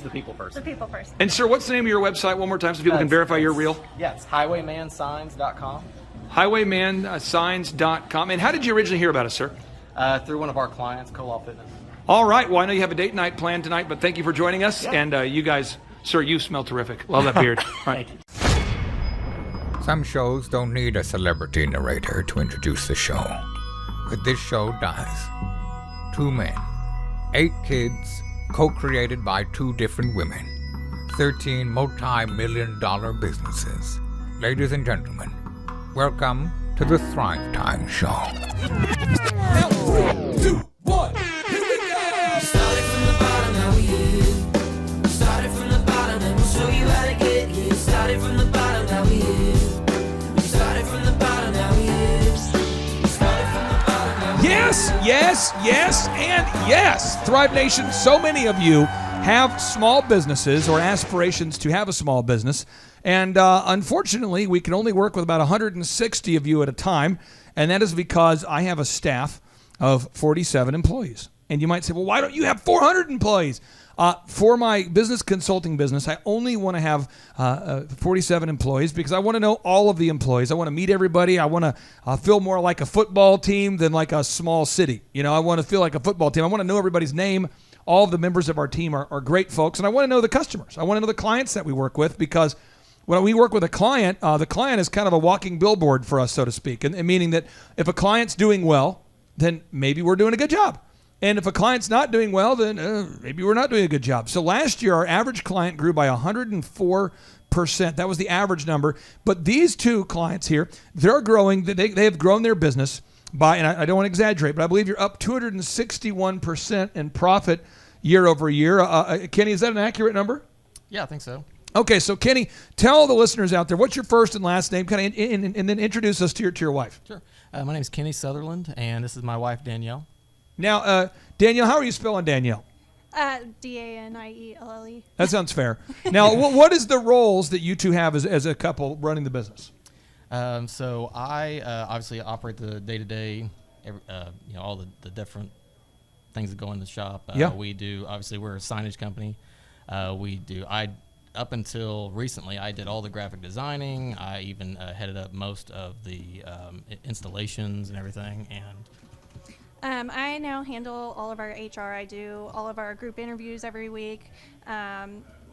the people person. The people person. And, sir, what's the name of your website one more time so people can verify you're real? Yes, highwaymansigns.com. Highwaymansigns.com. And how did you originally hear about us, sir? Through one of our clients, Colal Fitness. All right. Well, I know you have a date night planned tonight, but thank you for joining us. Yeah. And you guys, sir, you smell terrific. Love that beard. All right. Some shows don't need a celebrity narrator to introduce the show, but this show does. 2 men, 8 kids, co-created by 2 different women, 13 multi-million-dollar businesses. Ladies and gentlemen, welcome to the Thrive Time Show. 3, 2, 1, here we go. Started from the bottom, now we here. Started from the bottom, and we'll show you how to get here. Started from the bottom, now we here. Started from the bottom, now we here. Started from the bottom, now we here. Yes, and yes. Thrive Nation, so many of you have small businesses or aspirations to have a small business. And unfortunately, we can only work with about 160 of you at a time. And that is because I have a staff of 47 employees. And you might say, well, why don't you have 400 employees? For my business consulting business, I only want to have 47 employees because I want to know all of the employees. I want to meet everybody. I want to feel more like a football team than like a small city. You know, I want to feel like a football team. I want to know everybody's name. All of the members of our team are great folks. And I want to know the customers. I want to know the clients that we work with because when we work with a client, the client is kind of a walking billboard for us, so to speak. And meaning that if a client's doing well, then maybe we're doing a good job. And if a client's not doing well, then maybe we're not doing a good job. So last year, our average client grew by 104%. That was the average number. But these two clients here, they're growing. They have grown their business by, and I don't want to exaggerate, but I believe you're up 261% in profit year over year. Kenny, is that an accurate number? Yeah, I think so. Okay, so Kenny, tell the listeners out there, what's your first and last name, kind of, and then introduce us to your wife. Sure. My name is Kenny Sutherland, and this is my wife, Danielle. Now, Danielle, how are you spelling Danielle? Danielle. That sounds fair. Now, what is the roles that you two have as a couple running the business? So I obviously operate the day-to-day, all the different things that go in the shop. We do, obviously, we're a signage company. Up until recently, I did all the graphic designing. I even headed up most of the installations and everything. And I now handle all of our HR. I do all of our group interviews every week.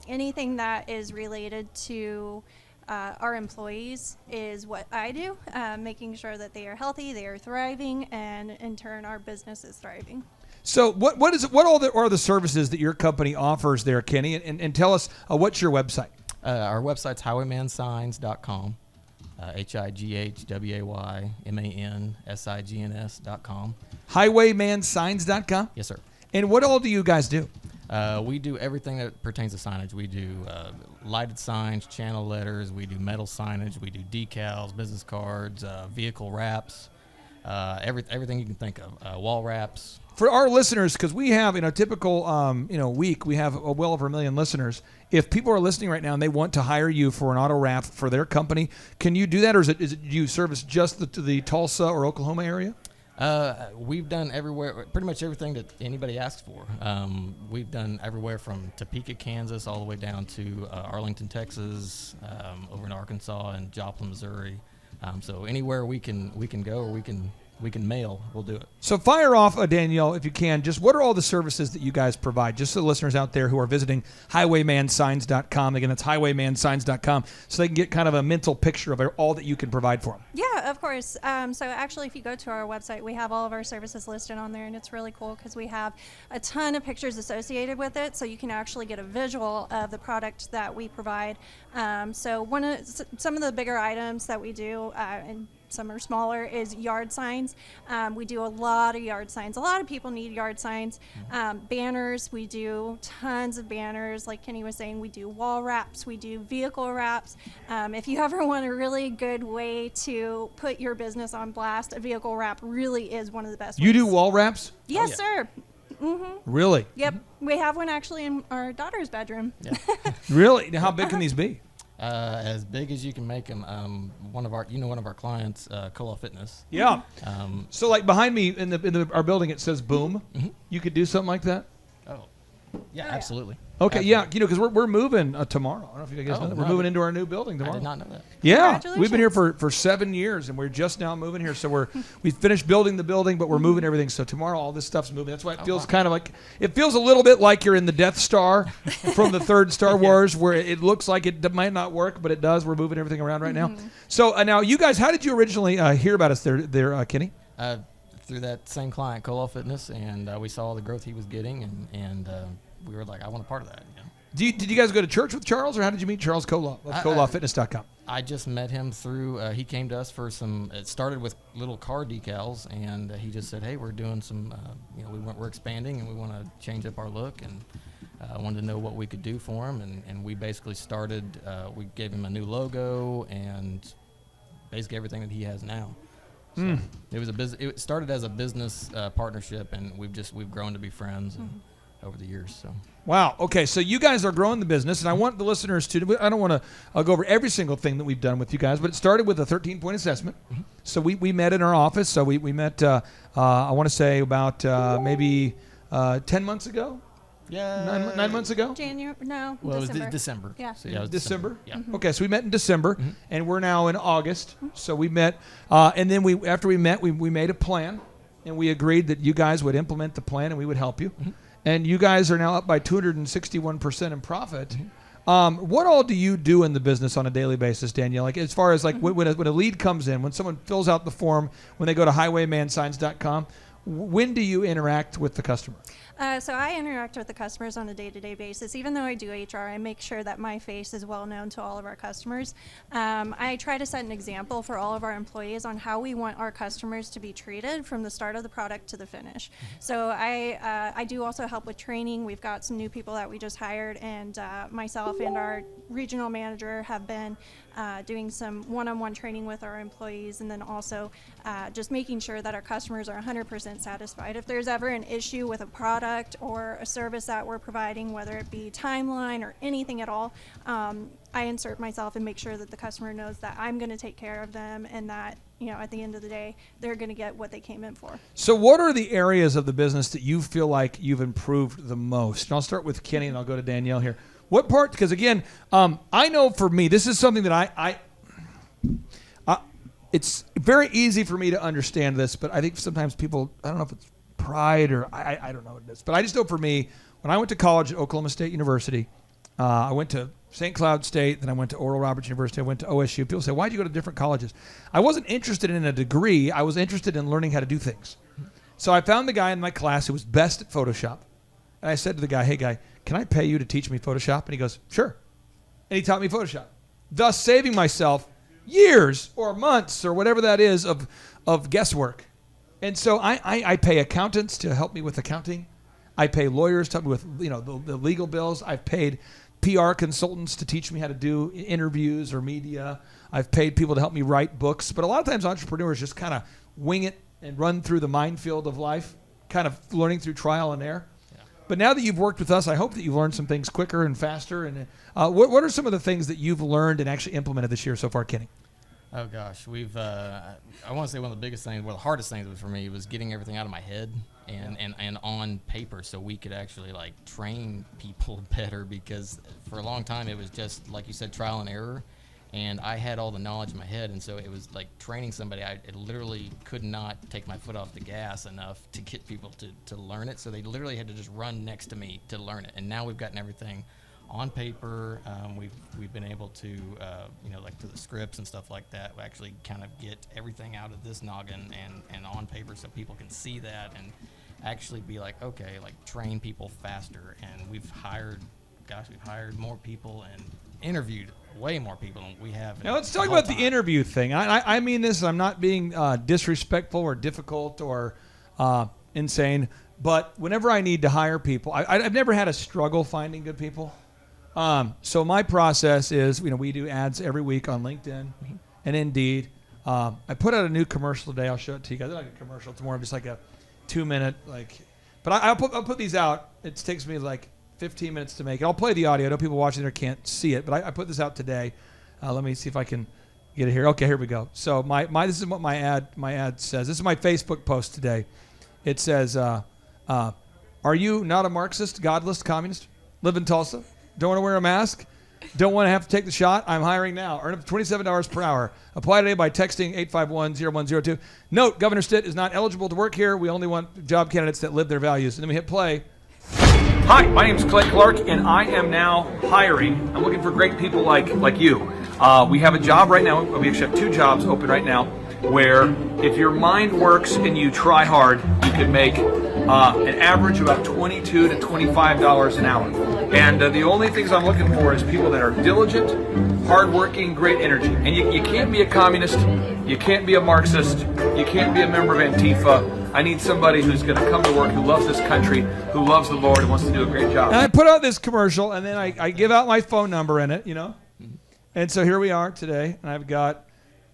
Anything that is related to our employees is what I do, making sure that they are healthy, they are thriving, and in turn, our business is thriving. So what are the services that your company offers there, Kenny? And tell us, what's your website? Our website's highwaymansigns.com, HIGHWAYMANSIGNS.com. Highwaymansigns.com? Yes, sir. And what all do you guys do? We do everything that pertains to signage. We do lighted signs, channel letters. We do metal signage. We do decals, business cards, vehicle wraps, everything you can think of, wall wraps. For our listeners, because we have in a typical week, we have well over 1 million listeners. If people are listening right now and they want to hire you for an auto wrap for their company, can you do that, or is it do you service just the Tulsa or Oklahoma area? We've done everywhere, pretty much everything that anybody asks for. We've done everywhere from Topeka, Kansas, all the way down to Arlington, Texas, over in Arkansas and Joplin, Missouri. So anywhere we can go, or we can mail, we'll do it. So fire off, Danielle, if you can, just what are all the services that you guys provide, just so the listeners out there who are visiting highwaymansigns.com. Again, that's highwaymansigns.com, so they can get kind of a mental picture of all that you can provide for them. Yeah, of course. So actually, if you go to our website, we have all of our services listed on there, and it's really cool because we have a ton of pictures associated with it, so you can actually get a visual of the product that we provide. So some of the bigger items that we do, and some are smaller, is yard signs. We do a lot of yard signs. A lot of people need yard signs. Banners, we do tons of banners. Like Kenny was saying, we do wall wraps, we do vehicle wraps. If you ever want a really good way to put your business on blast, a vehicle wrap really is one of the best ways. You do wall wraps? Yes, sir. Mm-hmm. Really? Yep. We have one actually in our daughter's bedroom. Yeah. Really? Now, how big can these be? As big as you can make them. One of our clients, Cola Fitness. Yeah. So like behind me in our building, it says boom. Mm-hmm. You could do something like that? Oh, yeah, absolutely. Okay, absolutely. yeah, because we're moving tomorrow. I don't know if you guys know that. We're moving into our new building tomorrow. I did not know that. Yeah, we've been here for 7 years, and we're just now moving here. So we finished building the building, but we're moving everything. So tomorrow, all this stuff's moving. That's why it feels kind of like, it feels a little bit like you're in the Death Star from the third Star Wars, where it looks like it might not work, but it does. We're moving everything around right now. So now, you guys, how did you originally hear about us there, Kenny? Through that same client, Cola Fitness, and we saw the growth he was getting, and we were like, I want a part of that. You know? Did you guys go to church with Charles, or how did you meet Charles Koloff of KoloffFitness.com? I just met him through, he came to us for it started with little car decals, and he just said, hey, we're doing some, we're expanding, and we want to change up our look, and wanted to know what we could do for him, and we basically started, we gave him a new logo, and basically everything that he has now. So it started as a business partnership, and we've grown to be friends over the years. So. Wow. Okay. So you guys are growing the business, and I want the listeners to. I don't want to go over every single thing that we've done with you guys, but it started with a 13-point assessment. So we met in our office. So we met. I want to say about maybe 10 months ago. Yeah. 9 months ago. January? No. Well, December. it was December. Yeah. So, yeah, it was December. Yeah. Okay, so we met in December, and we're now in August. So we met, and then after we met, we made a plan, and we agreed that you guys would implement the plan, and we would help you. And you guys are now up by 261% in profit. What all do you do in the business on a daily basis, Danielle? Like as far as like when a lead comes in, when someone fills out the form, when they go to highwaymansigns.com, when do you interact with the customer? So I interact with the customers on a day-to-day basis. Even though I do HR, I make sure that my face is well known to all of our customers. I try to set an example for all of our employees on how we want our customers to be treated from the start of the product to the finish. So I do also help with training. We've got some new people that we just hired, and myself and our regional manager have been doing some one-on-one training with our employees, and then also just making sure that our customers are 100% satisfied. If there's ever an issue with a product or a service that we're providing, whether it be timeline or anything at all, I insert myself and make sure that the customer knows that I'm going to take care of them, and that at the end of the day, they're going to get what they came in for. So what are the areas of the business that you feel like you've improved the most? And I'll start with Kenny, and I'll go to Danielle here. What part? Because again, I know for me, this is something that it's very easy for me to understand this, but I think sometimes people, I don't know if it's pride or I don't know what it is, but I just know for me, when I went to college at Oklahoma State University, I went to St. Cloud State, then I went to Oral Roberts University, I went to OSU. People say, why'd you go to different colleges? I wasn't interested in a degree. I was interested in learning how to do things. So I found the guy in my class who was best at Photoshop. And I said to the guy, hey guy, can I pay you to teach me Photoshop? And he goes, sure. And he taught me Photoshop, thus saving myself years or months or whatever that is of guesswork. And so I pay accountants to help me with accounting. I pay lawyers to help me with the legal bills. I've paid PR consultants to teach me how to do interviews or media. I've paid people to help me write books. But a lot of times entrepreneurs just kind of wing it and run through the minefield of life, kind of learning through trial and error. But now that you've worked with us, I hope that you've learned some things quicker and faster. And what are some of the things that you've learned and actually implemented this year so far, Kenny? Oh gosh, we've. I want to say one of the biggest things, one of the hardest things for me was getting everything out of my head and on paper, so we could actually like train people better. Because for a long time it was just like you said, trial and error, and I had all the knowledge in my head, and so it was like training somebody. I literally could not take my foot off the gas enough to get people to learn it. So they literally had to just run next to me to learn it. And now we've gotten everything on paper. We've been able to, like to the scripts and stuff like that, we actually kind of get everything out of this noggin and on paper so people can see that and actually be like, okay, like train people faster. And we've hired more people and interviewed way more people than we have. Now let's talk about the interview thing. I mean this, I'm not being disrespectful or difficult or insane, but whenever I need to hire people, I've never had a struggle finding good people. So my process is, we do ads every week on LinkedIn and Indeed. I put out a new commercial today. I'll show it to you guys. It's not like a commercial. It's more of just like a 2-minute, but I'll put these out. It takes me like 15 minutes to make it. I'll play the audio. I know people watching there can't see it, but I put this out today. Let me see if I can get it here. Okay, here we go. So this is what my ad says. This is my Facebook post today. It says, are you not a Marxist, godless, communist? Live in Tulsa? Don't want to wear a mask? Don't want to have to take the shot? I'm hiring now. Earn up to $27 per hour. Apply today by texting 851-0102. Note, Governor Stitt is not eligible to work here. We only want job candidates that live their values. And then we hit play. Hi, my name is Clay Clark, and I am now hiring. I'm looking for great people like you. We have a job right now. We actually have 2 jobs open right now where if your mind works and you try hard, you can make an average of about $22 to $25 an hour. And the only things I'm looking for is people that are diligent, hardworking, great energy. And you can't be a communist, you can't be a Marxist, you can't be a member of Antifa. I need somebody who's going to come to work, who loves this country, who loves the Lord, and wants to do a great job. And I put out this commercial, and then I give out my phone number in it, you know. And so here we are today, and I've got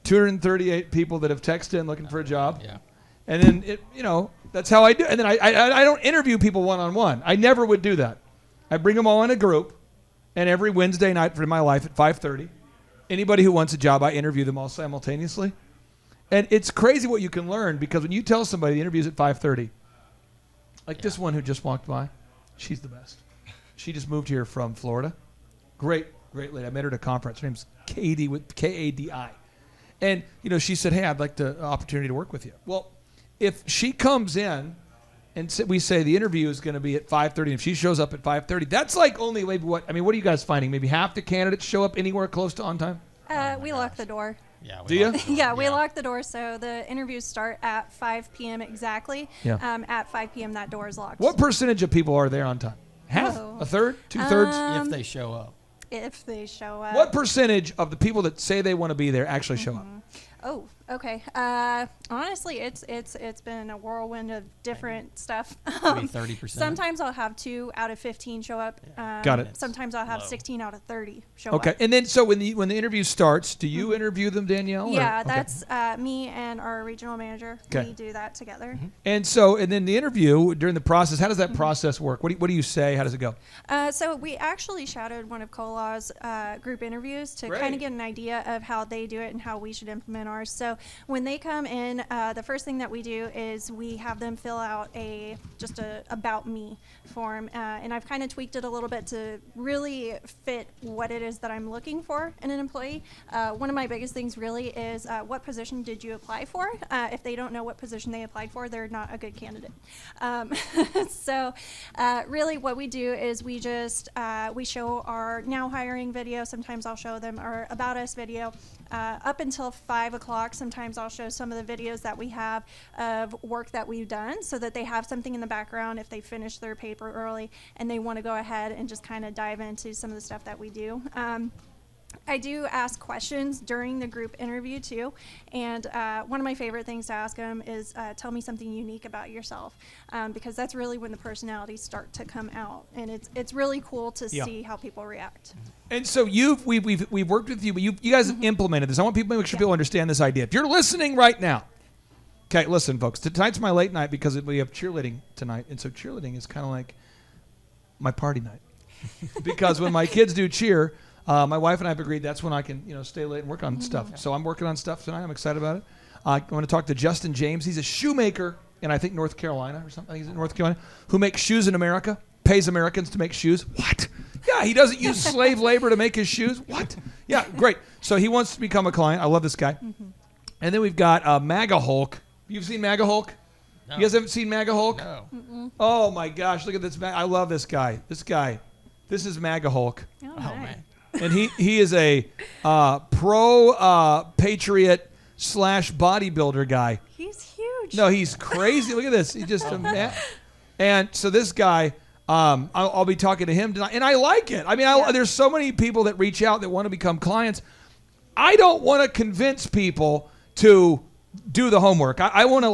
238 people that have texted in looking for a job. Yeah. And then, that's how I do. And then I don't interview people one-on-one. I never would do that. I bring them all in a group, and every Wednesday night for my life at 5:30, anybody who wants a job, I interview them all simultaneously. And it's crazy what you can learn, because when you tell somebody the interview's at 5:30, like this one who just walked by, she's the best. She just moved here from Florida. Great lady. I met her at a conference. Her name's Katie with K-A-D-I. And, she said, hey, I'd like the opportunity to work with you. Well, if she comes in and we say the interview is going to be at 5:30, and if she shows up at 5:30, that's like only maybe what are you guys finding? Maybe half the candidates show up anywhere close to on time? We lock the door. Yeah. Do you? Yeah, we lock the door, so the interviews start at 5 p.m. exactly. Yeah. At 5 p.m. that door is locked. What percentage of people are there on time? Half? Oh. A third? Two-thirds? If they show up. If they show up. What percentage of the people that say they want to be there actually show up? Oh, okay. Honestly, it's been a whirlwind of different stuff. Maybe 30%. Sometimes I'll have 2 out of 15 show up. Got it. Sometimes I'll have Low. 16 out of 30 show Okay. up. And then so when the interview starts, do you interview them, Danielle? Yeah, Okay. that's me and our regional manager. Okay. We do that together. And then the interview during the process, how does that process work? What do you say? How does it go? So we actually shadowed one of Colaw's group interviews to kind Great. of get an idea of how they do it and how we should implement ours. So when they come in, the first thing that we do is we have them fill out a about me form, and I've kind of tweaked it a little bit to really fit what it is that I'm looking for in an employee. One of my biggest things really is what position did you apply for? If they don't know what position they applied for, they're not a good candidate. So really what we do is we show our now hiring video. Sometimes I'll show them our about us video up until 5 o'clock. Sometimes I'll show some of the videos that we have of work that we've done so that they have something in the background if they finish their paper early and they want to go ahead and just kind of dive into some of the stuff that we do. I do ask questions during the group interview too, and one of my favorite things to ask them is tell me something unique about yourself, because that's really when the personalities start to come out, and it's really cool to see how people react. And so we've worked with you, but you guys have implemented this. I want people to make sure people understand this idea. If you're listening right now, okay, listen, folks. Tonight's my late night because we have cheerleading tonight, and so cheerleading is kind of like my party night because when my kids do cheer. My wife and I have agreed that's when I can, stay late and work on stuff. So I'm working on stuff tonight. I'm excited about it. I want to talk to Justin James. He's a shoemaker in, I think, North Carolina or something. He's in North Carolina, who makes shoes in America, pays Americans to make shoes. What? Yeah, he doesn't use slave labor to make his shoes. What? Yeah, great. So he wants to become a client. I love this guy. And then we've got MAGA Hulk. You've seen MAGA Hulk? No. You guys haven't seen MAGA Hulk? No. Oh, my gosh. Look at this. I love this guy. This is MAGA Hulk. Oh, Oh, nice. man. And he is a pro-patriot / bodybuilder guy. He's huge. No, he's crazy. Look at this. He's just and so this guy, I'll be talking to him tonight, and I like it. I mean, there's so many people that reach out that want to become clients. I don't want to convince people to do the homework. I want to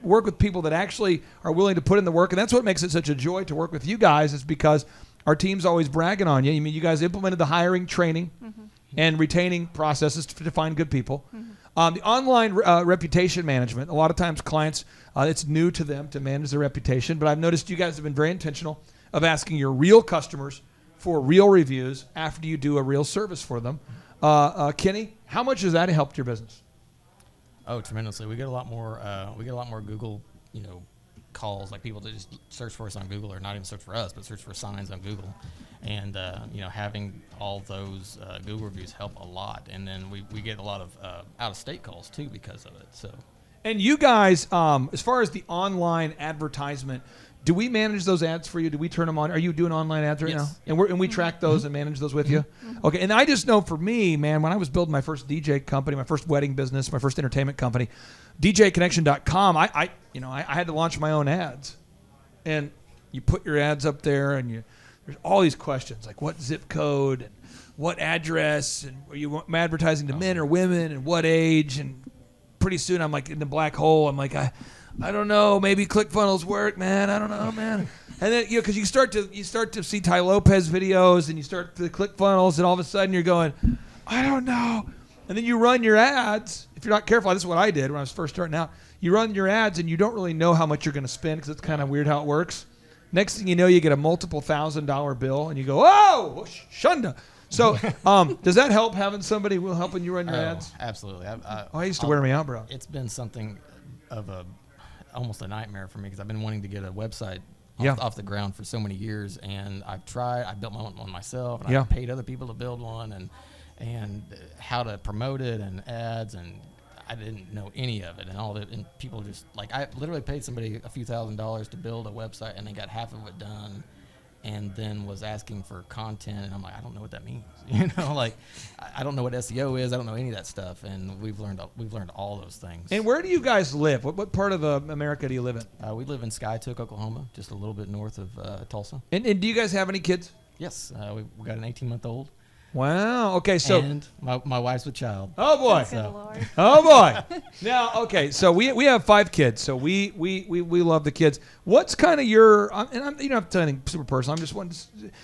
work with people that actually are willing to put in the work, and that's what makes it such a joy to work with you guys. Is because our team's always bragging on you. I mean, you guys implemented the hiring, training, and retaining processes to find good people. The online reputation management, a lot of times clients, it's new to them to manage their reputation, but I've noticed you guys have been very intentional of asking your real customers for real reviews after you do a real service for them. Kenny, how much has that helped your business? Oh, tremendously. We get a lot more Google, calls, like people that just search for us on Google, or not even search for us, but search for signs on Google. And, having all those Google reviews help a lot. And then we get a lot of out-of-state calls, too, because of it. So. And you guys, as far as the online advertisement, do we manage those ads for you? Do we turn them on? Are you doing online ads right now? And we track those and manage those with you? Okay. And I just know for me, man, when I was building my first DJ company, my first wedding business, my first entertainment company, DJconnection.com, I had to launch my own ads. And you put your ads up there and there's all these questions like what zip code and what address, and are you advertising to men or women, and what age, and pretty soon I'm like in the black hole. I'm like, I don't know, maybe ClickFunnels work, man. I don't know, man. And then because you start to see Ty Lopez videos, and you start to ClickFunnels, and all of a sudden you're going, I don't know. And then you run your ads. If you're not careful, this is what I did when I was first starting out. You run your ads, and you don't really know how much you're going to spend because it's kind of weird how it works. Next thing you know, you get a multiple $1,000 bill, and you go, oh, shunda. So does that help, having somebody helping you run your ads? Absolutely. I used to wear me out, bro. It's been something of almost a nightmare for me because I've been wanting to get a website off the ground for so many years, and I built my own one myself, and I paid other people to build one, and how to promote it and ads, and I didn't know any of it, and all that, and people just like, I literally paid somebody a few $1,000s to build a website, and they got half of it done, and then was asking for content, and I'm like, I don't know what that means, like I don't know what SEO is, I don't know any of that stuff, and we've learned all those things. And where do you guys live? What part of America do you live in? We live in Skytook, Oklahoma, just a little bit north of Tulsa. And do you guys have any kids? Yes, we got an 18-month-old. Wow. Okay. So and my wife's with child. Oh boy. Good Lord. Oh boy. Now, okay. So we have 5 kids. So we love the kids. What's kind of your and you don't have to tell anything super personal. I'm just wanting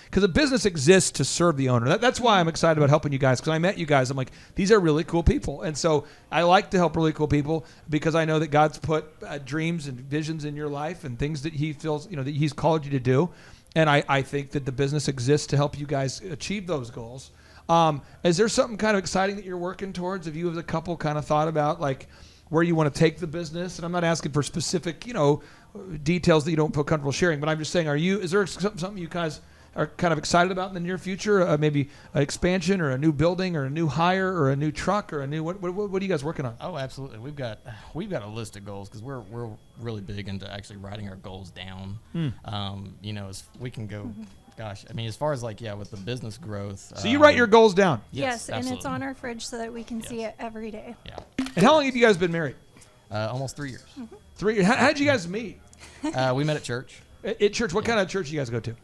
because a business exists to serve the owner. That's why I'm excited about helping you guys, because I met you guys. I'm like, these are really cool people, and so I like to help really cool people because I know that God's put dreams and visions in your life and things that He feels that He's called you to do. And I think that the business exists to help you guys achieve those goals. Is there something kind of exciting that you're working towards? Have you as a couple kind of thought about like where you want to take the business? And I'm not asking for specific, details that you don't feel comfortable sharing, but I'm just saying, is there something you guys are kind of excited about in the near future? Maybe an expansion or a new building or a new hire or a new truck or a new, what are you guys working on? Oh, absolutely. We've got a list of goals because we're really big into actually writing our goals down. As we can go, gosh, I mean, as far as with the business growth. So you write your goals down? Yes, and absolutely. it's on our fridge so that we can see it every day. Yeah. And how long have you guys been married? Almost 3 years. 3 years. How did you guys meet? We met at church. At church? What kind of church do you guys go to?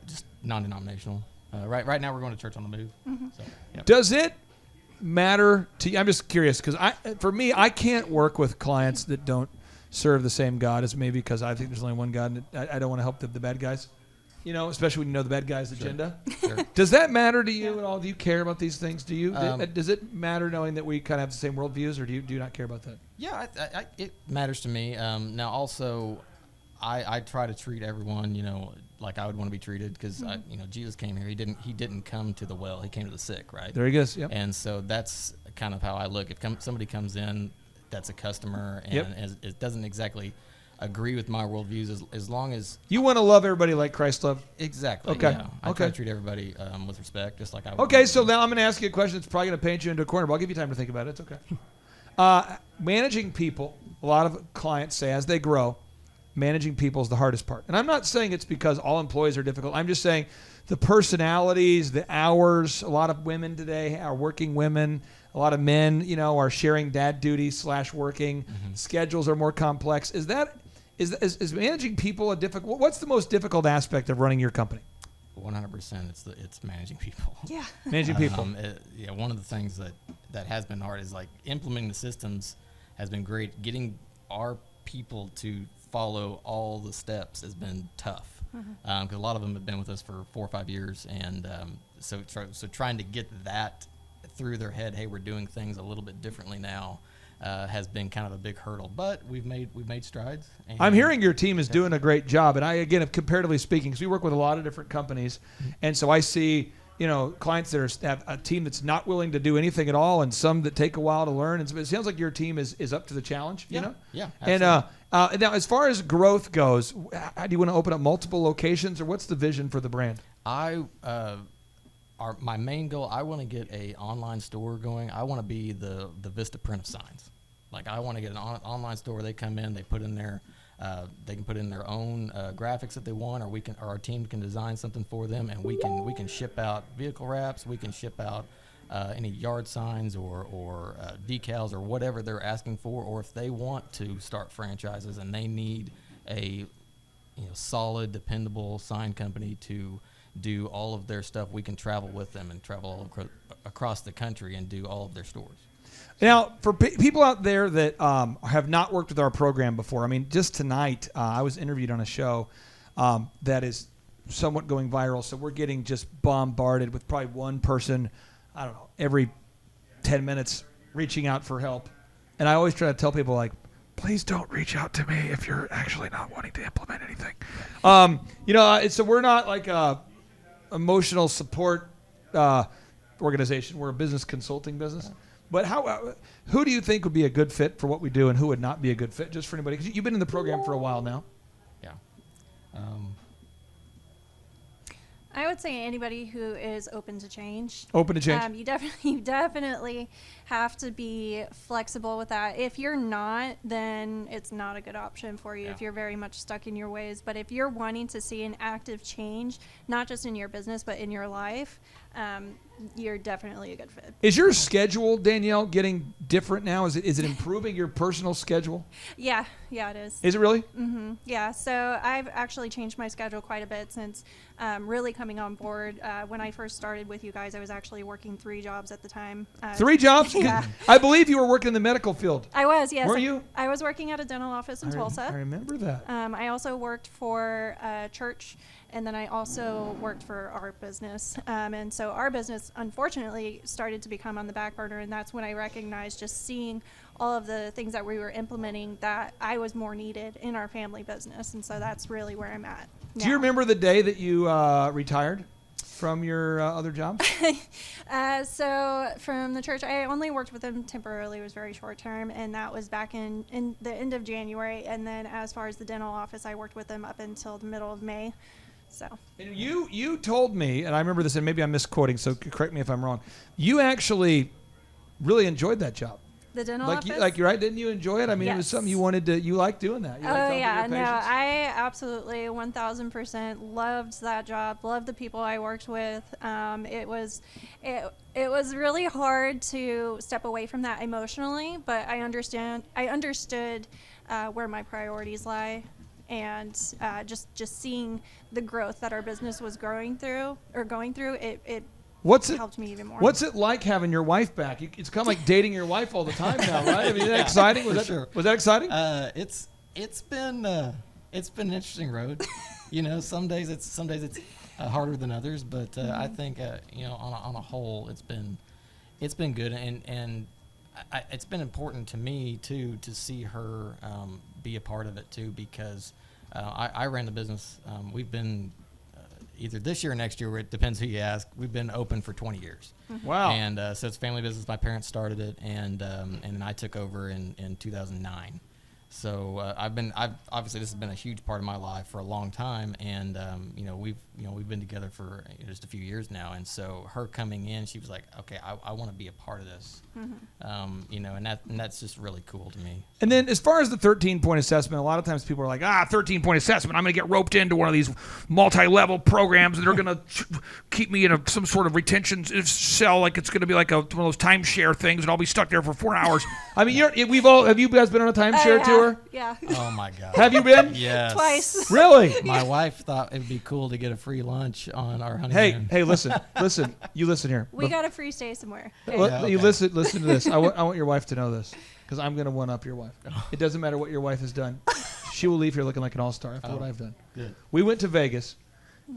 Just non-denominational. Right now we're going to church on the move. So, yep. Does it matter to you? I'm just curious because for me, I can't work with clients that don't serve the same God as me because I think there's only one God, and I don't want to help the bad guys. Especially when you know the bad guy's agenda. Sure. Does that matter to you at all? Do you care about these things? Do you? Does it matter knowing that we kind of have the same worldviews, or do you not care about that? Yeah, it matters to me. Now, also, I try to treat everyone, like I would want to be treated because, Jesus came here. He didn't come to the well. He came to the sick, right? There he goes. Yep. And so that's kind of how I look. If somebody comes in that's a customer and it doesn't exactly agree with my worldviews, as long as you want to love everybody like Christ loved. Exactly. Okay. Yeah. I try to treat everybody with respect, just like I would. Okay, so now I'm going to ask you a question that's probably going to paint you into a corner, but I'll give you time to think about it. It's okay. Managing people, a lot of clients say as they grow, managing people is the hardest part. And I'm not saying it's because all employees are difficult. I'm just saying the personalities, the hours, a lot of women today are working women. A lot of men, are sharing dad duties / working. Schedules are more complex. Is managing people a difficult? What's the most difficult aspect of running your company? 100%. It's managing people. Yeah. Managing people. One of the things that has been hard is like implementing the systems has been great. Getting our people to follow all the steps has been tough because a lot of them have been with us for 4 or 5 years, and so trying to get that through their head, hey, we're doing things a little bit differently now. Has been kind of a big hurdle, but we've made strides. I'm hearing your team is doing a great job, and if comparatively speaking, because we work with a lot of different companies, and so I see clients that have a team that's not willing to do anything at all, and some that take a while to learn. And so it sounds like your team is up to the challenge. Yeah. And now, as far as growth goes, how do you want to open up multiple locations, or what's the vision for the brand? My main goal, I want to get a online store going. I want to be the Vista print of signs. Like I want to get an online store where they come in, they put in their, they can put in their own graphics that they want, or our team can design something for them, and we can ship out vehicle wraps, we can ship out any yard signs or decals or whatever they're asking for, or if they want to start franchises and they need a solid, dependable sign company to do all of their stuff. We can travel with them and travel all across the country and do all of their stores. Now, for people out there that have not worked with our program before, I mean, just tonight I was interviewed on a show that is somewhat going viral. So we're getting just bombarded with probably one person, I don't know, every 10 minutes reaching out for help. And I always try to tell people, like, please don't reach out to me if you're actually not wanting to implement anything. So we're not like a emotional support organization. We're a business consulting business. But who do you think would be a good fit for what we do, and who would not be a good fit, just for anybody? Because you've been in the program for a while now. Yeah. I would say anybody who is open to change. Open to change. You definitely have to be flexible with that. If you're not, then it's not a good option for you if you're very much stuck in your ways. But if you're wanting to see an active change, not just in your business, but in your life, you're definitely a good fit. Is your schedule, Danielle, getting different now? Is it improving your personal schedule? Yeah, it is. Is it really? Mm-hmm. Yeah, so I've actually changed my schedule quite a bit since really coming on board. When I first started with you guys, I was actually working 3 jobs at the time. 3 jobs? Yeah. I believe you were working in the medical field. I was, yes. Were you? I was working at a dental office in Tulsa. I remember that. I also worked for a church, and then I also worked for our business. And so our business, unfortunately, started to become on the back burner, and that's when I recognized, just seeing all of the things that we were implementing, that I was more needed in our family business. And so that's really where I'm at now. Do you remember the day that you retired from your other jobs? So from the church, I only worked with them temporarily. It was very short term, and that was back in the end of January. And then as far as the dental office, I worked with them up until the middle of May. So. And you told me, and I remember this, and maybe I'm misquoting, so correct me if I'm wrong. You actually really enjoyed that job. The dental office? You're right. Didn't you enjoy it? I mean, Yes. It was something you wanted to. You liked doing that. You liked helping your patients. I absolutely 1,000% loved that job. Loved the people I worked with. It was really hard to step away from that emotionally, but I understood where my priorities lie. And just seeing the growth that our business was going through, it helped me even more. What's it like having your wife back? It's kind of like dating your wife all the time now, right? I mean, isn't that exciting? Was that exciting? It's been an interesting road. Some days it's harder than others, but I think on a whole it's been good, and it's been important to me too to see her be a part of it too, because I ran the business. We've been either this year or next year, it depends who you ask. We've been open for 20 years. Wow! And so it's family business. My parents started it, and then I took over in 2009. So I've obviously this has been a huge part of my life for a long time, and we've been together for just a few years now. And so her coming in, she was like, okay, I want to be a part of this, and that's just really cool to me. And then as far as the 13-point assessment, a lot of times people are like, 13-point assessment, I'm going to get roped into one of these multi-level programs, and they're going to keep me in some sort of retention cell, like it's going to be like one of those timeshare things, and I'll be stuck there for 4 hours. I mean, have you guys been on a timeshare tour? Yeah. Oh my God. Have you been? Yes. Twice. Really? My wife thought it'd be cool to get a free lunch on our honeymoon. Hey, listen. You listen here. We got a free stay somewhere. Okay. You listen to this. I want your wife to know this, because I'm going to one up your wife. It doesn't matter what your wife has done. She will leave here looking like an all-star after what I've done. Good. We went to Vegas,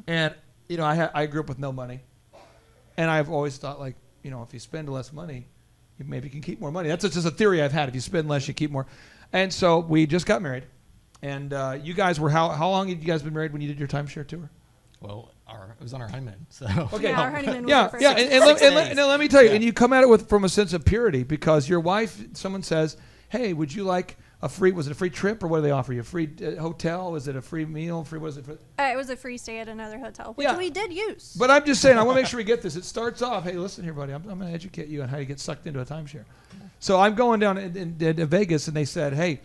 and I grew up with no money, and I've always thought, like, if you spend less money, you maybe can keep more money. That's just a theory I've had. If you spend less, you keep more. And so we just got married, and you guys were how long had you guys been married when you did your timeshare tour? Well, it was on our honeymoon. So okay, yeah, our honeymoon was yeah, our first yeah, and let me tell you, Yeah. and you come at it from a sense of purity, because your wife, someone says, "Hey, would you like was it a free trip, or what do they offer you? A free hotel? Was it a free meal? Free? What is it? It was a free stay at another hotel, which we did use. But I'm just saying, I want to make sure we get this. It starts off, hey, listen here, buddy. I'm going to educate you on how you get sucked into a timeshare. So I'm going down in Vegas, and they said, hey,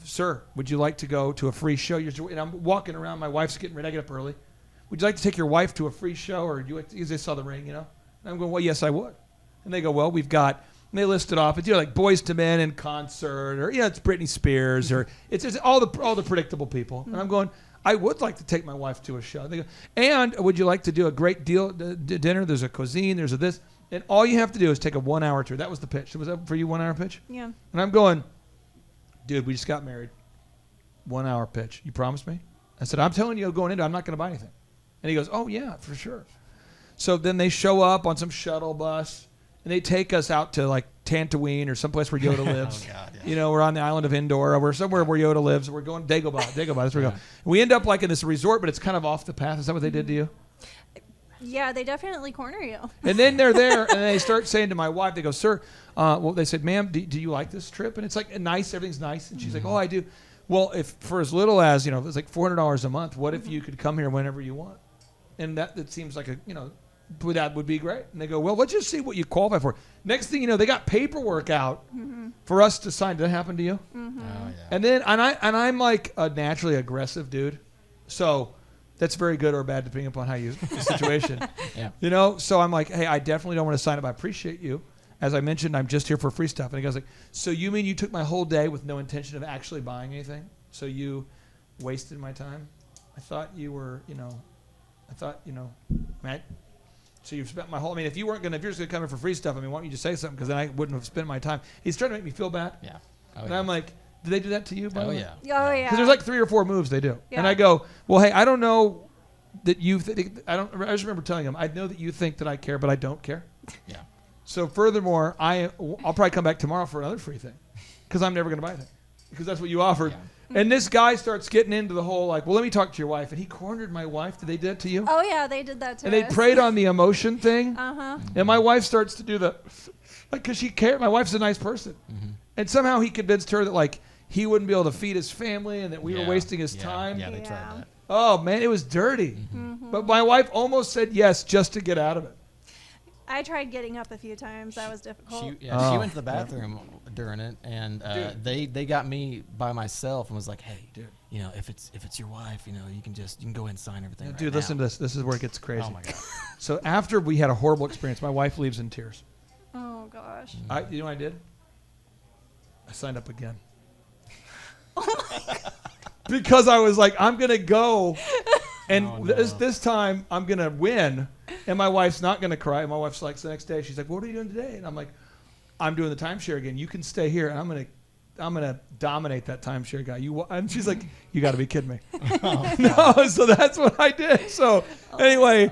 sir, would you like to go to a free show? And I'm walking around. My wife's getting ready. I get up early. Would you like to take your wife to a free show, or because they saw the ring, And I'm going, well, yes, I would. And they go, well, we've got And they list it off. It's like Boys to Men in concert, or it's Britney Spears, or it's just all the predictable people. And I'm going, I would like to take my wife to a show. They go, and would you like to do a great deal dinner? There's a cuisine, there's a this, and all you have to do is take a 1 hour tour. That was the pitch. Was that for you, 1 hour pitch? Yeah. And I'm going, dude, we just got married. 1 hour pitch. You promised me? I said, I'm telling you, going into it, I'm not going to buy anything. And he goes, oh yeah, for sure. So then they show up on some shuttle bus. And they take us out to like Tantooine or someplace where Yoda lives. Oh, God, yeah. We're on the island of Endor, or we're somewhere where Yoda lives. We're going Dagobah. That's where we go. And we end up like in this resort, but it's kind of off the path. Is that what they did to you? Yeah, they definitely corner you. And then they're there, and they start saying to my wife, they go, sir, well, they said, ma'am, do you like this trip? And it's like nice, everything's nice. And she's like, oh, I do. Well, if for as little as, it's like $400 a month, what if you could come here whenever you want? And that seems like that would be great. And they go, well, let's just see what you qualify for. Next thing you know, they got paperwork out for us to sign. Did that happen to you? Oh, yeah. And then, I'm like a naturally aggressive dude. So that's very good or bad depending upon the situation. Yeah. So I'm like, hey, I definitely don't want to sign up. I appreciate you. As I mentioned, I'm just here for free stuff. And he goes like, so you mean you took my whole day with no intention of actually buying anything? So you wasted my time? I thought you were, so you've spent my whole, if you're just going to come in for free stuff, why don't you just say something? Because then I wouldn't have spent my time. He's trying to make me feel bad. Yeah. And I'm like, did they do that to you? By the way? Yeah. Oh, yeah. Because there's like 3 or 4 moves they do. Yeah. And I go, well, hey, I don't know that you I just remember telling him, I know that you think that I care, but I don't care. Yeah. So furthermore, I'll probably come back tomorrow for another free thing because I'm never going to buy that because that's what you offered. Yeah. And this guy starts getting into the whole well, let me talk to your wife. And he cornered my wife. Did they do that to you? Oh, yeah, they did that to And they us. preyed on the emotion thing. Uh-huh. And my wife starts to do because she cared. My wife's a nice person. And somehow he convinced her that he wouldn't be able to feed his family and that we were wasting his time. Yeah, they tried that. Oh, man, it was dirty. But my wife almost said yes just to get out of it. I tried getting up a few times. That was difficult. She went to the bathroom during it, and they got me by myself and was like, "Hey, dude, if it's your wife, you can go ahead and sign everything." Right Dude, now. listen to this. This is where it gets crazy. Oh my god! So after we had a horrible experience, my wife leaves in tears. Oh, gosh. You know what I did? I signed up again. Because I was like, I'm gonna go, and this time I'm gonna win. And my wife's not going to cry. My wife's like, the next day, she's like, what are you doing today? And I'm like, I'm doing the timeshare again. You can stay here, and I'm going to dominate that timeshare guy. And she's like, you got to be kidding me. No, so that's what I did. So anyway,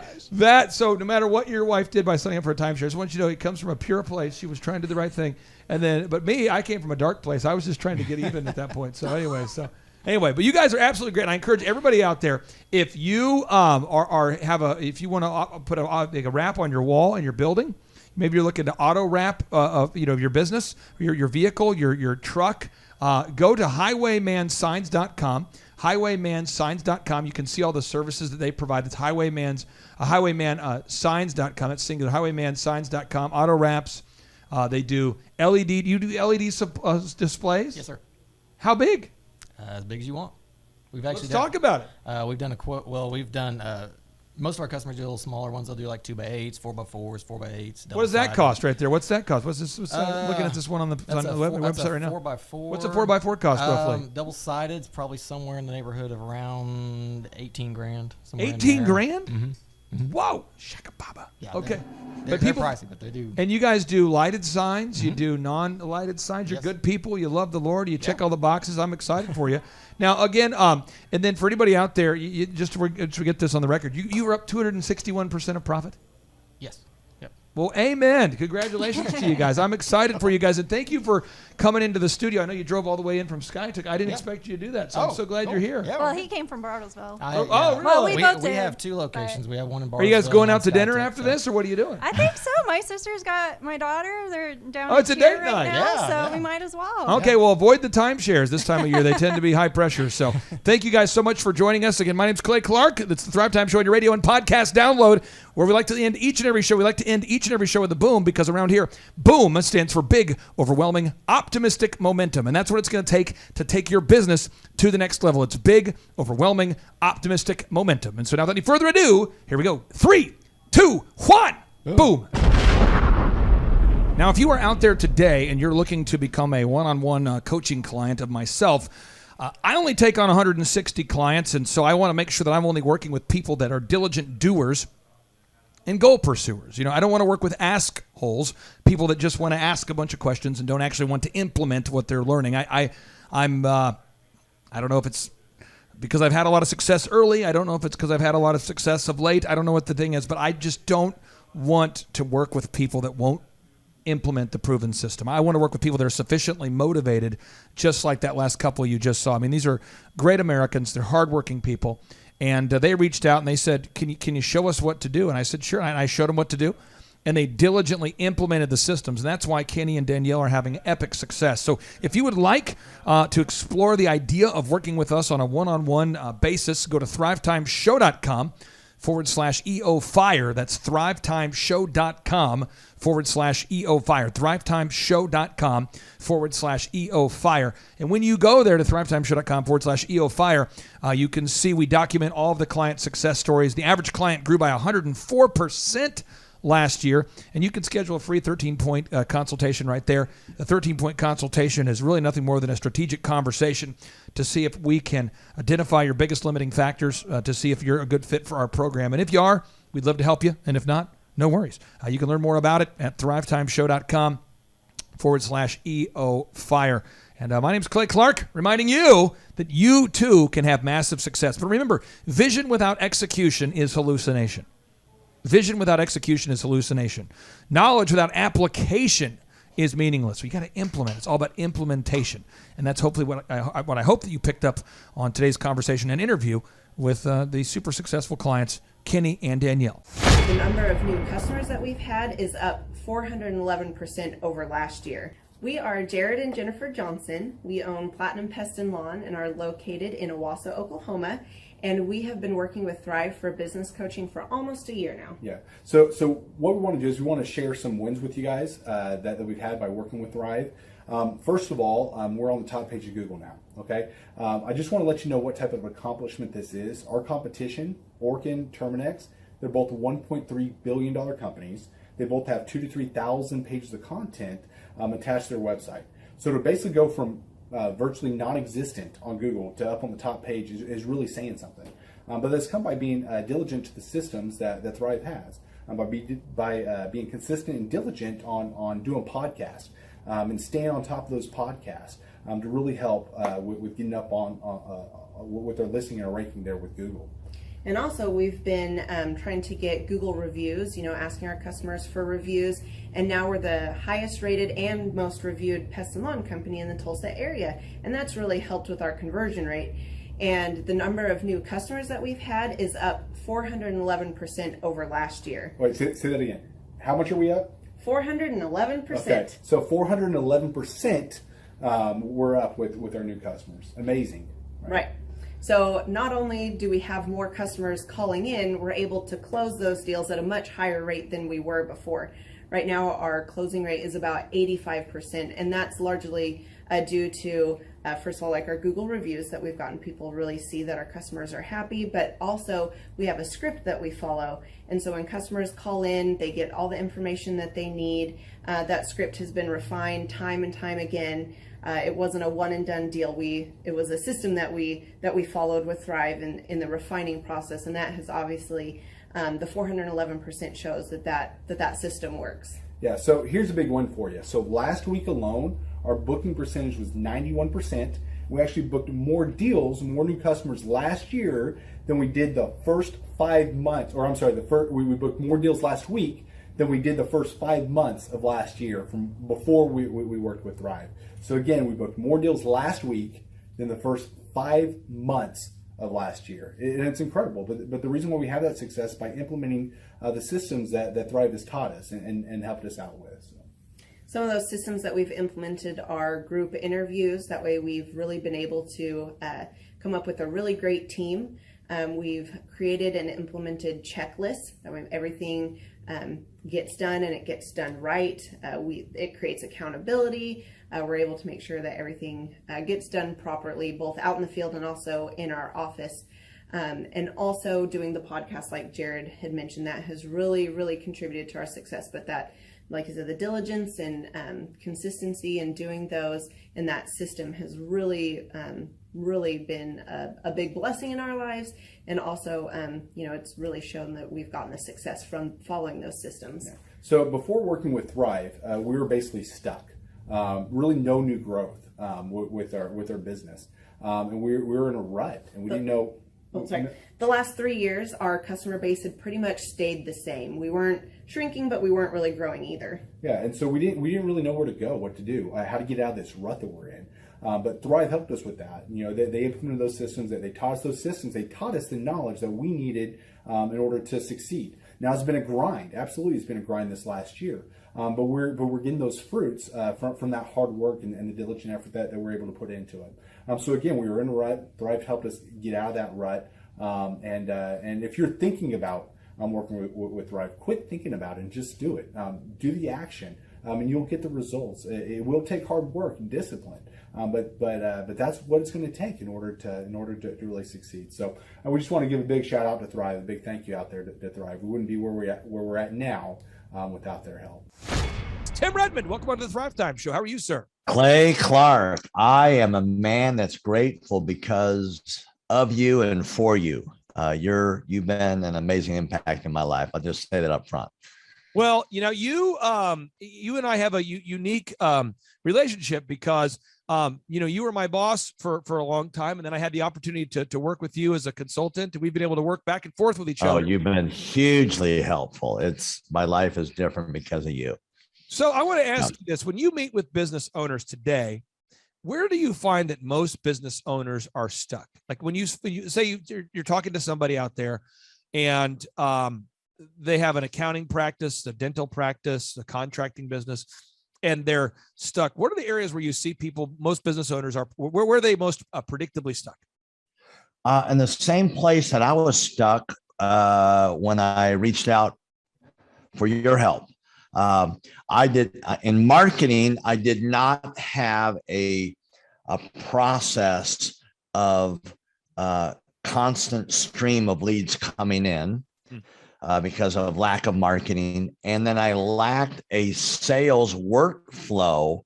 so no matter what your wife did by signing up for a timeshare, I just want you to know it comes from a pure place. She was trying to do the right thing. But me, I came from a dark place. I was just trying to get even at that point. So anyway, but you guys are absolutely great. And I encourage everybody out there, if you if you want to put a wrap on your wall in your building, maybe you're looking to auto wrap your business, your vehicle, your truck, go to highwaymansigns.com. Highwaymansigns.com. You can see all the services that they provide. It's highwaymansigns.com. It's singular. Highwaymansigns.com. Auto wraps. They do LED. You do LED displays? Yes, sir. How big? As big as you want. We've actually Let's talk about it. We've done we've done most of our customers do a little smaller ones. They'll do like 2x8s, 4x4s, 4x8s. What does that cost right there? What's that cost? What's this? Looking at this one on the website right now. 4x4. What's a 4x4 cost roughly? Double-sided, it's probably somewhere in the neighborhood of around 18 grand. 18 grand? Mm-hmm. Whoa, shaka baba. Yeah, okay, they're pricey, but they do. And you guys do lighted signs. You do non-lighted signs. You're good people. You love the Lord. You check all the boxes. I'm excited for you. Now again, and then for anybody out there, just to get this on the record, you were up 261% of profit. Yes. Yep. Well, amen. Congratulations to you guys. I'm excited for you guys, and thank you for coming into the studio. I know you drove all the way in from Skytook. I didn't expect you to do that, so I'm so glad you're here. Yeah, well, he came from Bartlesville. Really? Well, we both we did, have 2 locations. We have one in Bartlesville. Are you guys going out to dinner Skytook, after this, or what are you doing? I think so. My sister's got my daughter. They're down it's a here date right night. now, Yeah, so yeah. we might as well. Okay, well, avoid the timeshares this time of year. They tend to be high pressure. So thank you guys so much for joining us. Again, my name's Clay Clark. It's the Thrive Time Show on your radio and podcast download, where we like to end each and every show. We like to end each and every show with a boom, because around here, boom stands for big, overwhelming, optimistic momentum. And that's what it's going to take your business to the next level. It's big, overwhelming, optimistic momentum. And so now, without any further ado, here we go. 3, 2, 1, boom. Now, if you are out there today and you're looking to become a one-on-one coaching client of myself, I only take on 160 clients, and so I want to make sure that I'm only working with people that are diligent doers and goal pursuers. You know, I don't want to work with ask holes, people that just want to ask a bunch of questions and don't actually want to implement what they're learning. I don't know if it's because I've had a lot of success early. I don't know if it's because I've had a lot of success of late. I don't know what the thing is, but I just don't want to work with people that won't implement the proven system. I want to work with people that are sufficiently motivated, just like that last couple you just saw. I mean, these are great Americans. They're hardworking people. And they reached out and they said, can you show us what to do? And I said, sure. And I showed them what to do. And they diligently implemented the systems. And that's why Kenny and Danielle are having epic success. So if you would like to explore the idea of working with us on a one-on-one basis, go to thrivetimeshow.com/EOFire. That's thrivetimeshow.com/EOFire. thrivetimeshow.com/EOFire. And when you go there to thrivetimeshow.com/EOFire, you can see we document all of the client success stories. The average client grew by 104% last year, and you can schedule a free 13-point consultation right there. A 13-point consultation is really nothing more than a strategic conversation to see if we can identify your biggest limiting factors, to see if you're a good fit for our program. And if you are, we'd love to help you. And if not, no worries. You can learn more about it at thrivetimeshow.com/EOFire. And my name's Clay Clark, reminding you that you too can have massive success. But remember, vision without execution is hallucination. Vision without execution is hallucination. Knowledge without application is meaningless. We got to implement. It's all about implementation. And that's hopefully what I hope that you picked up on today's conversation and interview with the super successful clients, Kenny and Danielle. The number of new customers that we've had is up 411% over last year. We are Jared and Jennifer Johnson. We own Platinum Pest and Lawn and are located in Owasso, Oklahoma. And we have been working with Thrive for business coaching for almost a year now. Yeah. So what we want to do is we want to share some wins with you guys that we've had by working with Thrive. First of all, we're on the top page of Google now. Okay. I just want to let you know what type of accomplishment this is. Our competition, Orkin, Terminex, they're both $1.3 billion companies. They both have 2,000 to 3,000 pages of content attached to their website. So to basically go from virtually non-existent on Google to up on the top page is really saying something. But that's come by being diligent to the systems that Thrive has, by being consistent and diligent on doing podcasts and staying on top of those podcasts to really help with getting up on with their listing and our ranking there with Google. And also we've been trying to get Google reviews, asking our customers for reviews. And now we're the highest rated and most reviewed pest and lawn company in the Tulsa area. And that's really helped with our conversion rate. And the number of new customers that we've had is up 411% over last year. Wait, say that again. How much are we up? 411%. Okay, so 411% we're up with our new customers. Amazing. Right. So not only do we have more customers calling in, we're able to close those deals at a much higher rate than we were before. Right now, our closing rate is about 85%, and that's largely due to, first of all, like our Google reviews that we've gotten people really see that our customers are happy, but also we have a script that we follow. And so when customers call in, they get all the information that they need. That script has been refined time and time again. It wasn't a one and done deal. It was a system that we followed with Thrive in the refining process, and that has obviously the 411% shows that system works. Yeah. So here's a big one for you. So last week alone, our booking percentage was 91%. We actually booked more deals, more new customers last year than we did the first 5 months. Or I'm sorry, we booked more deals last week than we did the first 5 months of last year from before we worked with Thrive. So again, we booked more deals last week than the first 5 months of last year. And it's incredible. But the reason why we have that success by implementing the systems that Thrive has taught us and helped us out with. So. Some of those systems that we've implemented are group interviews. That way we've really been able to come up with a really great team. We've created and implemented checklists. That way everything gets done and it gets done right. It creates accountability. We're able to make sure that everything gets done properly, both out in the field and also in our office. And also doing the podcast, like Jared had mentioned, that has really, really contributed to our success. But that like I said, the diligence and consistency in doing those in that system has really, really been a big blessing in our lives. And also, it's really shown that we've gotten the success from following those systems. Yeah. So before working with Thrive, we were basically stuck. Really no new growth with our business. And we were in a rut, and we didn't know. Oh, sorry. The last 3 years, our customer base had pretty much stayed the same. We weren't shrinking, but we weren't really growing either. Yeah, and so we didn't really know where to go, what to do, how to get out of this rut that we're in. But Thrive helped us with that. They implemented those systems. They taught us those systems. They taught us the knowledge that we needed in order to succeed. Now it's been a grind. Absolutely, it's been a grind this last year. But we're getting those fruits from that hard work and the diligent effort that we're able to put into it. So again, we were in a rut. Thrive helped us get out of that rut. And if you're thinking about working with Thrive, quit thinking about it and just do it. Do the action, and you'll get the results. It will take hard work and discipline, but that's what it's going to take in order to really succeed. So we just want to give a big shout out to Thrive, a big thank you out there to Thrive. We wouldn't be where we're at now without their help. Tim Redmond, welcome on to the Thrive Time Show. How are you, sir? Clay Clark, I am a man that's grateful because of you and for you. You've been an amazing impact in my life. I'll just say that up front. Well, you and I have a unique relationship because you were my boss for a long time, and then I had the opportunity to work with you as a consultant, and we've been able to work back and forth with each other. Oh, you've been hugely helpful. My life is different because of you. So I want to ask you this: when you meet with business owners today, where do you find that most business owners are stuck? Like when you say you're talking to somebody out there, and they have an accounting practice, a dental practice, a contracting business, and they're stuck. What are the areas where you see most business owners are, where are they most predictably stuck? In the same place that I was stuck when I reached out for your help. I did in marketing. I did not have a process of constant stream of leads coming in because of lack of marketing, and then I lacked a sales workflow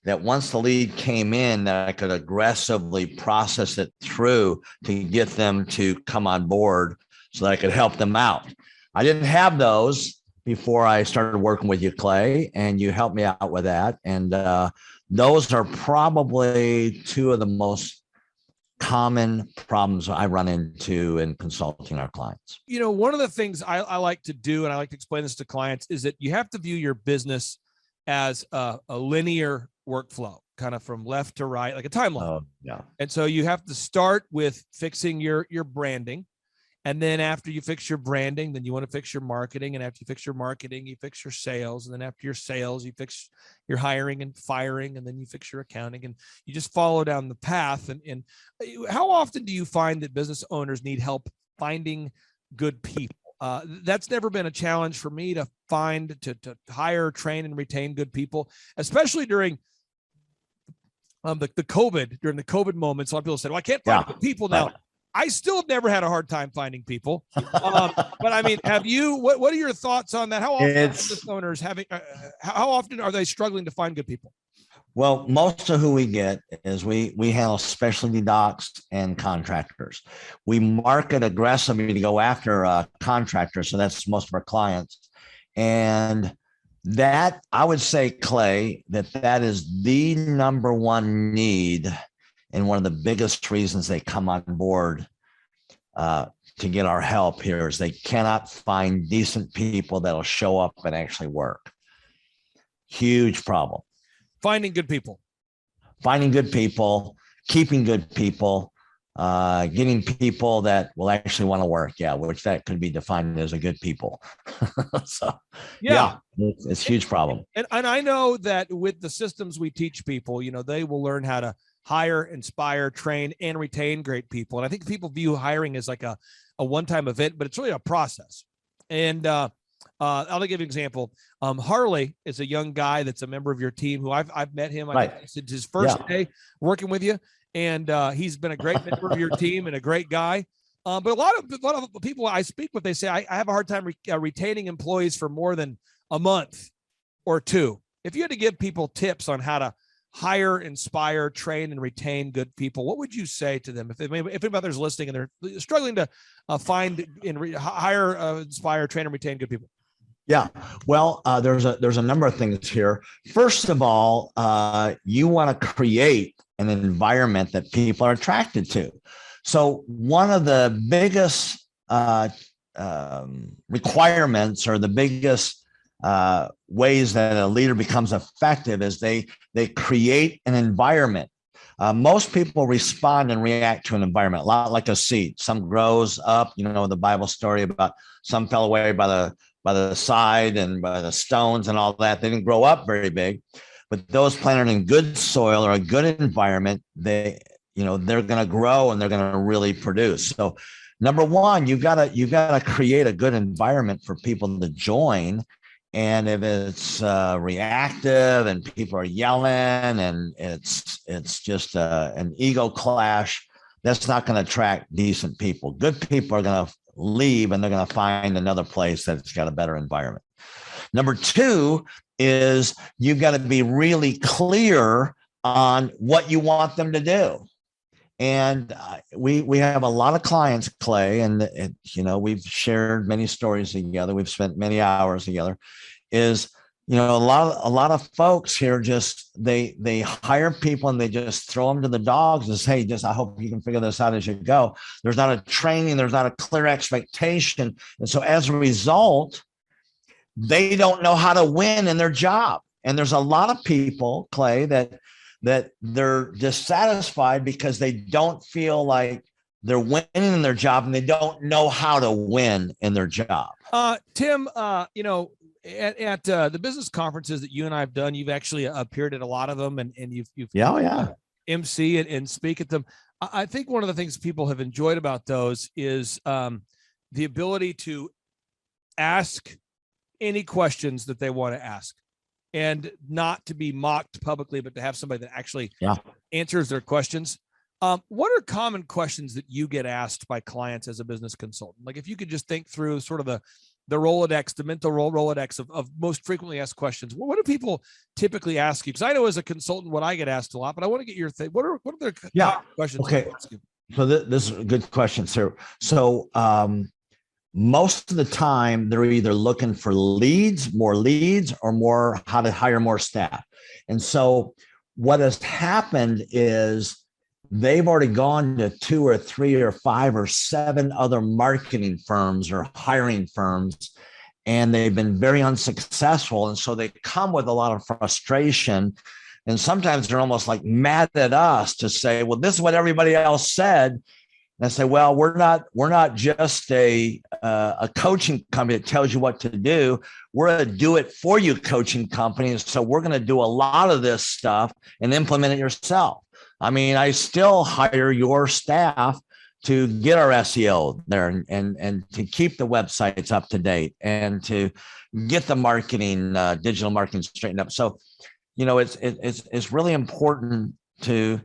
that once the lead came in, that I could aggressively process it through to get them to come on board so that I could help them out. I didn't have those before I started working with you, Clay, and you helped me out with that. And those are probably two of the most common problems I run into in consulting our clients. One of the things I like to do, and I like to explain this to clients, is that you have to view your business as a linear workflow, kind of from left to right, like a timeline. Oh, yeah. And so you have to start with fixing your branding. And then after you fix your branding, then you want to fix your marketing. And after you fix your marketing, you fix your sales. And then after your sales, you fix your hiring and firing. And then you fix your accounting. And you just follow down the path. And how often do you find that business owners need help finding good people? That's never been a challenge for me to find, to hire, train, and retain good people, especially during the COVID moments. A lot of people said, well, I can't find good people now. I still have never had a hard time finding people. But I mean, what are your thoughts on that? How often are business owners how often are they struggling to find good people? Well, most of who we get is we handle specialty docs and contractors. We market aggressively to go after contractors. So that's most of our clients. And that, I would say, Clay, that is the number one need. And one of the biggest reasons they come on board to get our help here is they cannot find decent people that'll show up and actually work. Huge problem. Finding good people, keeping good people, getting people that will actually want to work. Yeah, which that could be defined as a good people. So yeah, it's a huge problem. And I know that with the systems we teach people, they will learn how to hire, inspire, train, and retain great people. And I think people view hiring as like a one-time event, but it's really a process. And I'll give you an example. Harley is a young guy that's a member of your team who I've met him. Right. It's his first day working with you, and he's been a great member of your team and a great guy. But a lot of people I speak with, they say I have a hard time retaining employees for more than a month. or two, if you had to give people tips on how to hire, inspire, train, and retain good people, what would you say to them? If anybody's listening and they're struggling to find and hire, inspire, train, and retain good people. Yeah, well, there's a number of things here. First of all, you want to create an environment that people are attracted to. So one of the biggest requirements, or the biggest ways that a leader becomes effective, is they create an environment. Most people respond and react to an environment a lot like a seed. Some grows up, the Bible story about some fell away by the side and by the stones and all that. They didn't grow up very big, but those planted in good soil or a good environment, they're going to grow and they're going to really produce. So number one, you've got to create a good environment for people to join. And if it's reactive and people are yelling and it's just an ego clash, that's not going to attract decent people. Good people are going to leave and they're going to find another place that's got a better environment. Number two is you've got to be really clear on what you want them to do. And we have a lot of clients, Clay, and we've shared many stories together. We've spent many hours together. Is a lot of folks here just they hire people and they just throw them to the dogs and say, hey, I hope you can figure this out as you go. There's not a training, there's not a clear expectation, and so as a result, they don't know how to win in their job. And there's a lot of people, Clay, that they're dissatisfied because they don't feel like they're winning in their job and they don't know how to win in their job. Tim, at the business conferences that you and I have done, you've actually appeared at a lot of them, and you've MC and speak at them. I think one of the things people have enjoyed about those is the ability to ask any questions that they want to ask, and not to be mocked publicly, but to have somebody that actually answers their questions. What are common questions that you get asked by clients as a business consultant? Like if you could just think through sort of the Rolodex, the mental Rolodex of most frequently asked questions. What do people typically ask you? Because I know as a consultant, what I get asked a lot, but I want to get your thing. What are their questions? Okay. So this is a good question, sir. So most of the time they're either looking for more leads or more how to hire more staff. And so what has happened is they've already gone to 2 or 3 or 5 or 7 other marketing firms or hiring firms, and they've been very unsuccessful. And so they come with a lot of frustration. And sometimes they're almost like mad at us to say, well, this is what everybody else said. And I say, well, we're not just a coaching company that tells you what to do. We're a do it for you coaching company. And so we're going to do a lot of this stuff and implement it yourself. I mean, I still hire your staff to get our SEO there and to keep the websites up to date and to get the marketing, digital marketing straightened up. So, it's really important to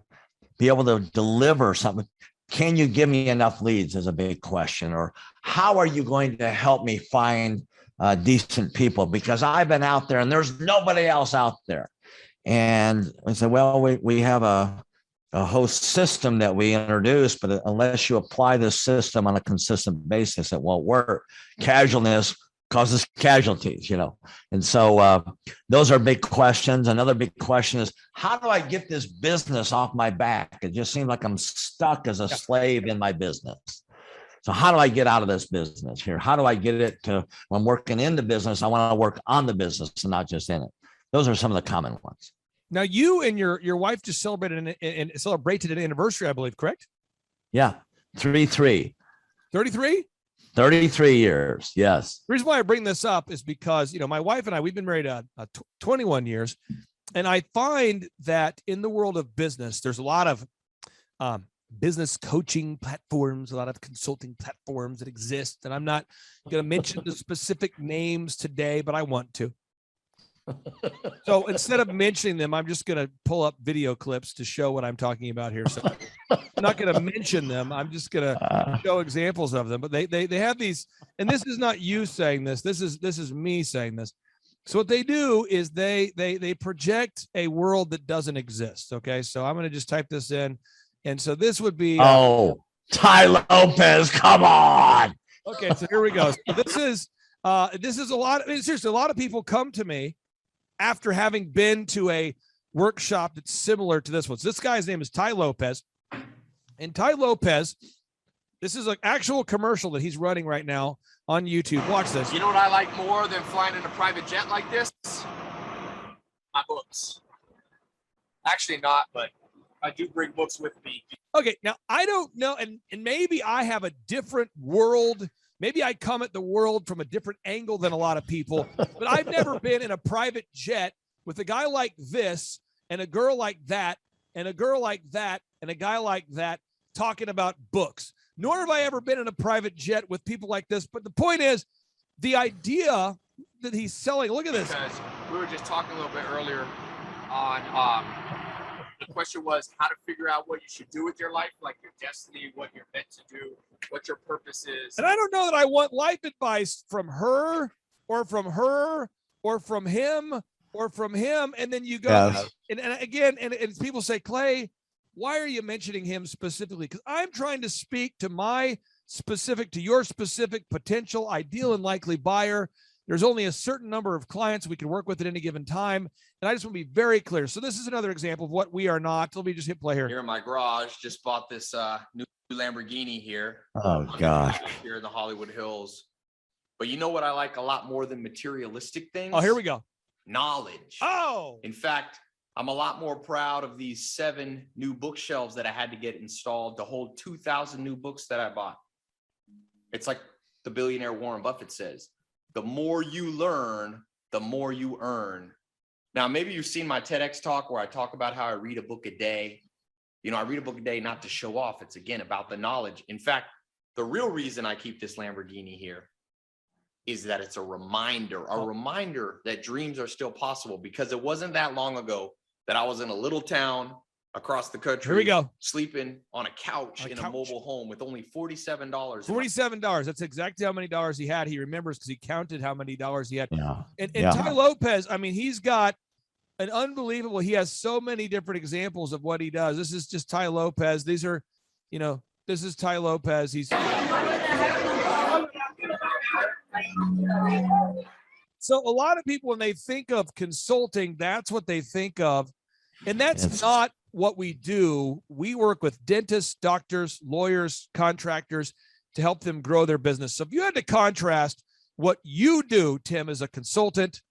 be able to deliver something. Can you give me enough leads is a big question, or how are you going to help me find decent people? Because I've been out there and there's nobody else out there. And I said, well, we have a host system that we introduced, but unless you apply this system on a consistent basis, it won't work. Casualness causes casualties, And so those are big questions. Another big question is, how do I get this business off my back? It just seems like I'm stuck as a slave in my business. So how do I get out of this business here? How do I get it to, when I'm working in the business, I want to work on the business and not just in it. Those are some of the common ones. Now, you and your wife just celebrated an anniversary, I believe, correct? Yeah, 33. 33? 33 years, yes. The reason why I bring this up is because, my wife and I, we've been married 21 years, and I find that in the world of business, there's a lot of business coaching platforms, a lot of consulting platforms that exist, and I'm not going to mention the specific names today, but I want to. So instead of mentioning them, I'm just going to pull up video clips to show what I'm talking about here. So I'm not going to mention them. I'm just going to show examples of them. But they have these, and this is not you saying this. This is me saying this. So what they do is they project a world that doesn't exist. Okay, so I'm going to just type this in, and so this would be Oh, Ty Lopez, come on. okay. So here we go. So this is a lot. I mean, seriously, a lot of people come to me after having been to a workshop that's similar to this one. So this guy's name is Ty Lopez, and Ty Lopez, this is an actual commercial that he's running right now on YouTube. Watch this. You know what I like more than flying in a private jet like this? My books. Actually not, but I do bring books with me. Okay, now I don't know, and maybe I have a different world. Maybe I come at the world from a different angle than a lot of people, but I've never been in a private jet with a guy like this and a girl like that and a girl like that and a guy like that talking about books. Nor have I ever been in a private jet with people like this. But the point is, the idea that he's selling, look at this. Because we were just talking a little bit earlier on, the question was how to figure out what you should do with your life, like your destiny, what you're meant to do, what your purpose is. And I don't know that I want life advice from her or from her or from him or from him. And then you go, Yes. and again, and people say, Clay, why are you mentioning him specifically? Because I'm trying to speak to your specific potential ideal and likely buyer. There's only a certain number of clients we can work with at any given time. And I just want to be very clear. So this is another example of what we are not. Let me just hit play here. Here in my garage, just bought this new Lamborghini here. Oh, gosh. Here in the Hollywood Hills. But you know what I like a lot more than materialistic things? Oh, here we go. Knowledge. Oh. In fact, I'm a lot more proud of these 7 new bookshelves that I had to get installed to hold 2,000 new books that I bought. It's like the billionaire Warren Buffett says, the more you learn, the more you earn. Now, maybe you've seen my TEDx talk where I talk about how I read a book a day. You know, I read a book a day not to show off. It's, again, about the knowledge. In fact, the real reason I keep this Lamborghini here is that it's a reminder that dreams are still possible, because it wasn't that long ago that I was in a little town across the country. Here we go. Sleeping on a couch in a mobile home with only $47. $47. That's exactly how many dollars he had. He remembers because he counted how many dollars he had. Yeah. And Yeah. Ty Lopez, I mean, he's got an unbelievable, he has so many different examples of what he does. This is just Ty Lopez. These are, this is Ty Lopez. He's so a lot of people, when they think of consulting, that's what they think of. And that's not what we do. We work with dentists, doctors, lawyers, contractors to help them grow their business. So if you had to contrast what you do, Tim, as a consultant,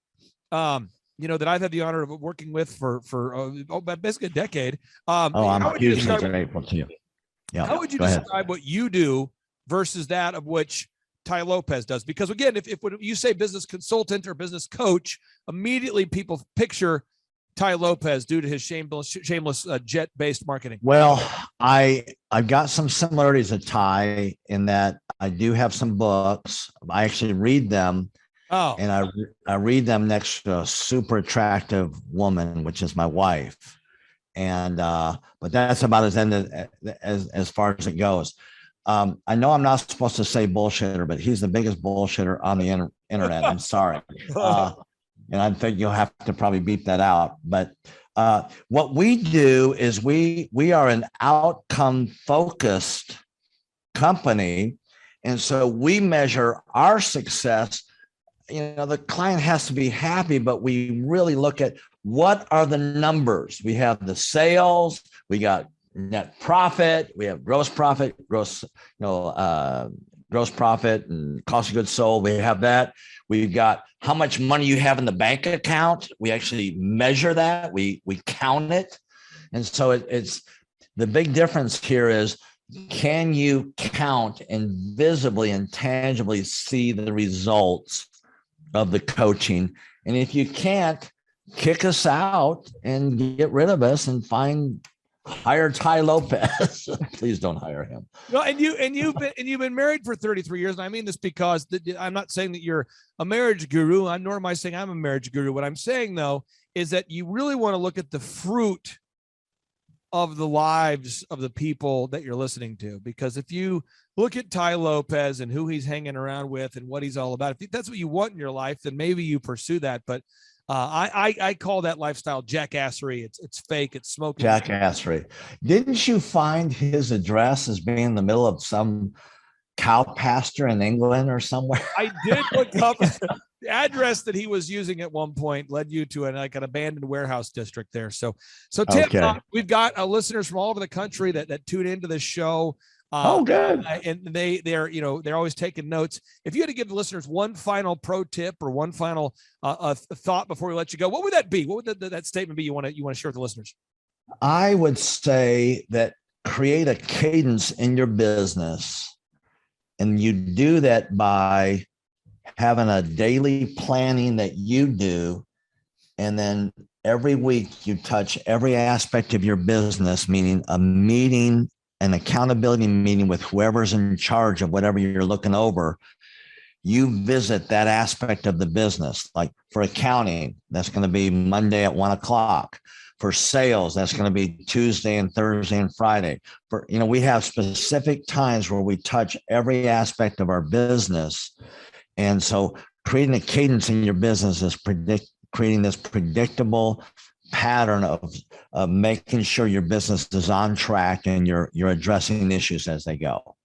that I've had the honor of working with for basically a decade. I'm hugely grateful to you. Yeah. How would you go ahead. describe what you do versus that of which Ty Lopez does? Because again, if when you say business consultant or business coach, immediately people picture Ty Lopez due to his shameless jet-based marketing. Well, I've got some similarities to Ty in that I do have some books. I actually read them. Oh. And I read them next to a super attractive woman, which is my wife. And but that's about as far as it goes. I know I'm not supposed to say bullshitter, but he's the biggest bullshitter on the internet. I'm sorry. And I think you'll have to probably beep that out. But what we do is we are an outcome focused company. And so we measure our success. The client has to be happy, but we really look at what are the numbers. We have the sales, we got net profit, we have gross profit, gross profit and cost of goods sold. We have that. We've got how much money you have in the bank account. We actually measure that. We count it. And so it's the big difference here is, can you count and visibly and tangibly see the results of the coaching? And if you can't, kick us out and get rid of us and hire Ty Lopez. Please don't hire him. No, and you've been married for 33 years. And I mean this because I'm not saying that you're a marriage guru, nor am I saying I'm a marriage guru. What I'm saying though is that you really want to look at the fruit of the lives of the people that you're listening to. Because if you look at Ty Lopez and who he's hanging around with and what he's all about, if that's what you want in your life, then maybe you pursue that. But I call that lifestyle jackassery. It's fake. It's smoking. Jackassery. Didn't you find his address as being in the middle of some cow pasture in England or somewhere? I did look up the address that he was using at one point led you to an abandoned warehouse district there. So Tim, Okay. we've got listeners from all over the country that tune into this show. Good. And they're always taking notes. If you had to give the listeners one final pro tip or one final thought before we let you go, what would that be? What would that statement be you want to share with the listeners? I would say that create a cadence in your business, and you do that by having a daily planning that you do, and then every week you touch every aspect of your business, meaning a meeting, an accountability meeting with whoever's in charge of whatever you're looking over. You visit that aspect of the business. Like for accounting, that's going to be Monday at 1:00. For sales, that's going to be Tuesday and Thursday and Friday. We have specific times where we touch every aspect of our business. And so creating a cadence in your business is creating this predictable pattern of making sure your business is on track and you're addressing issues as they go.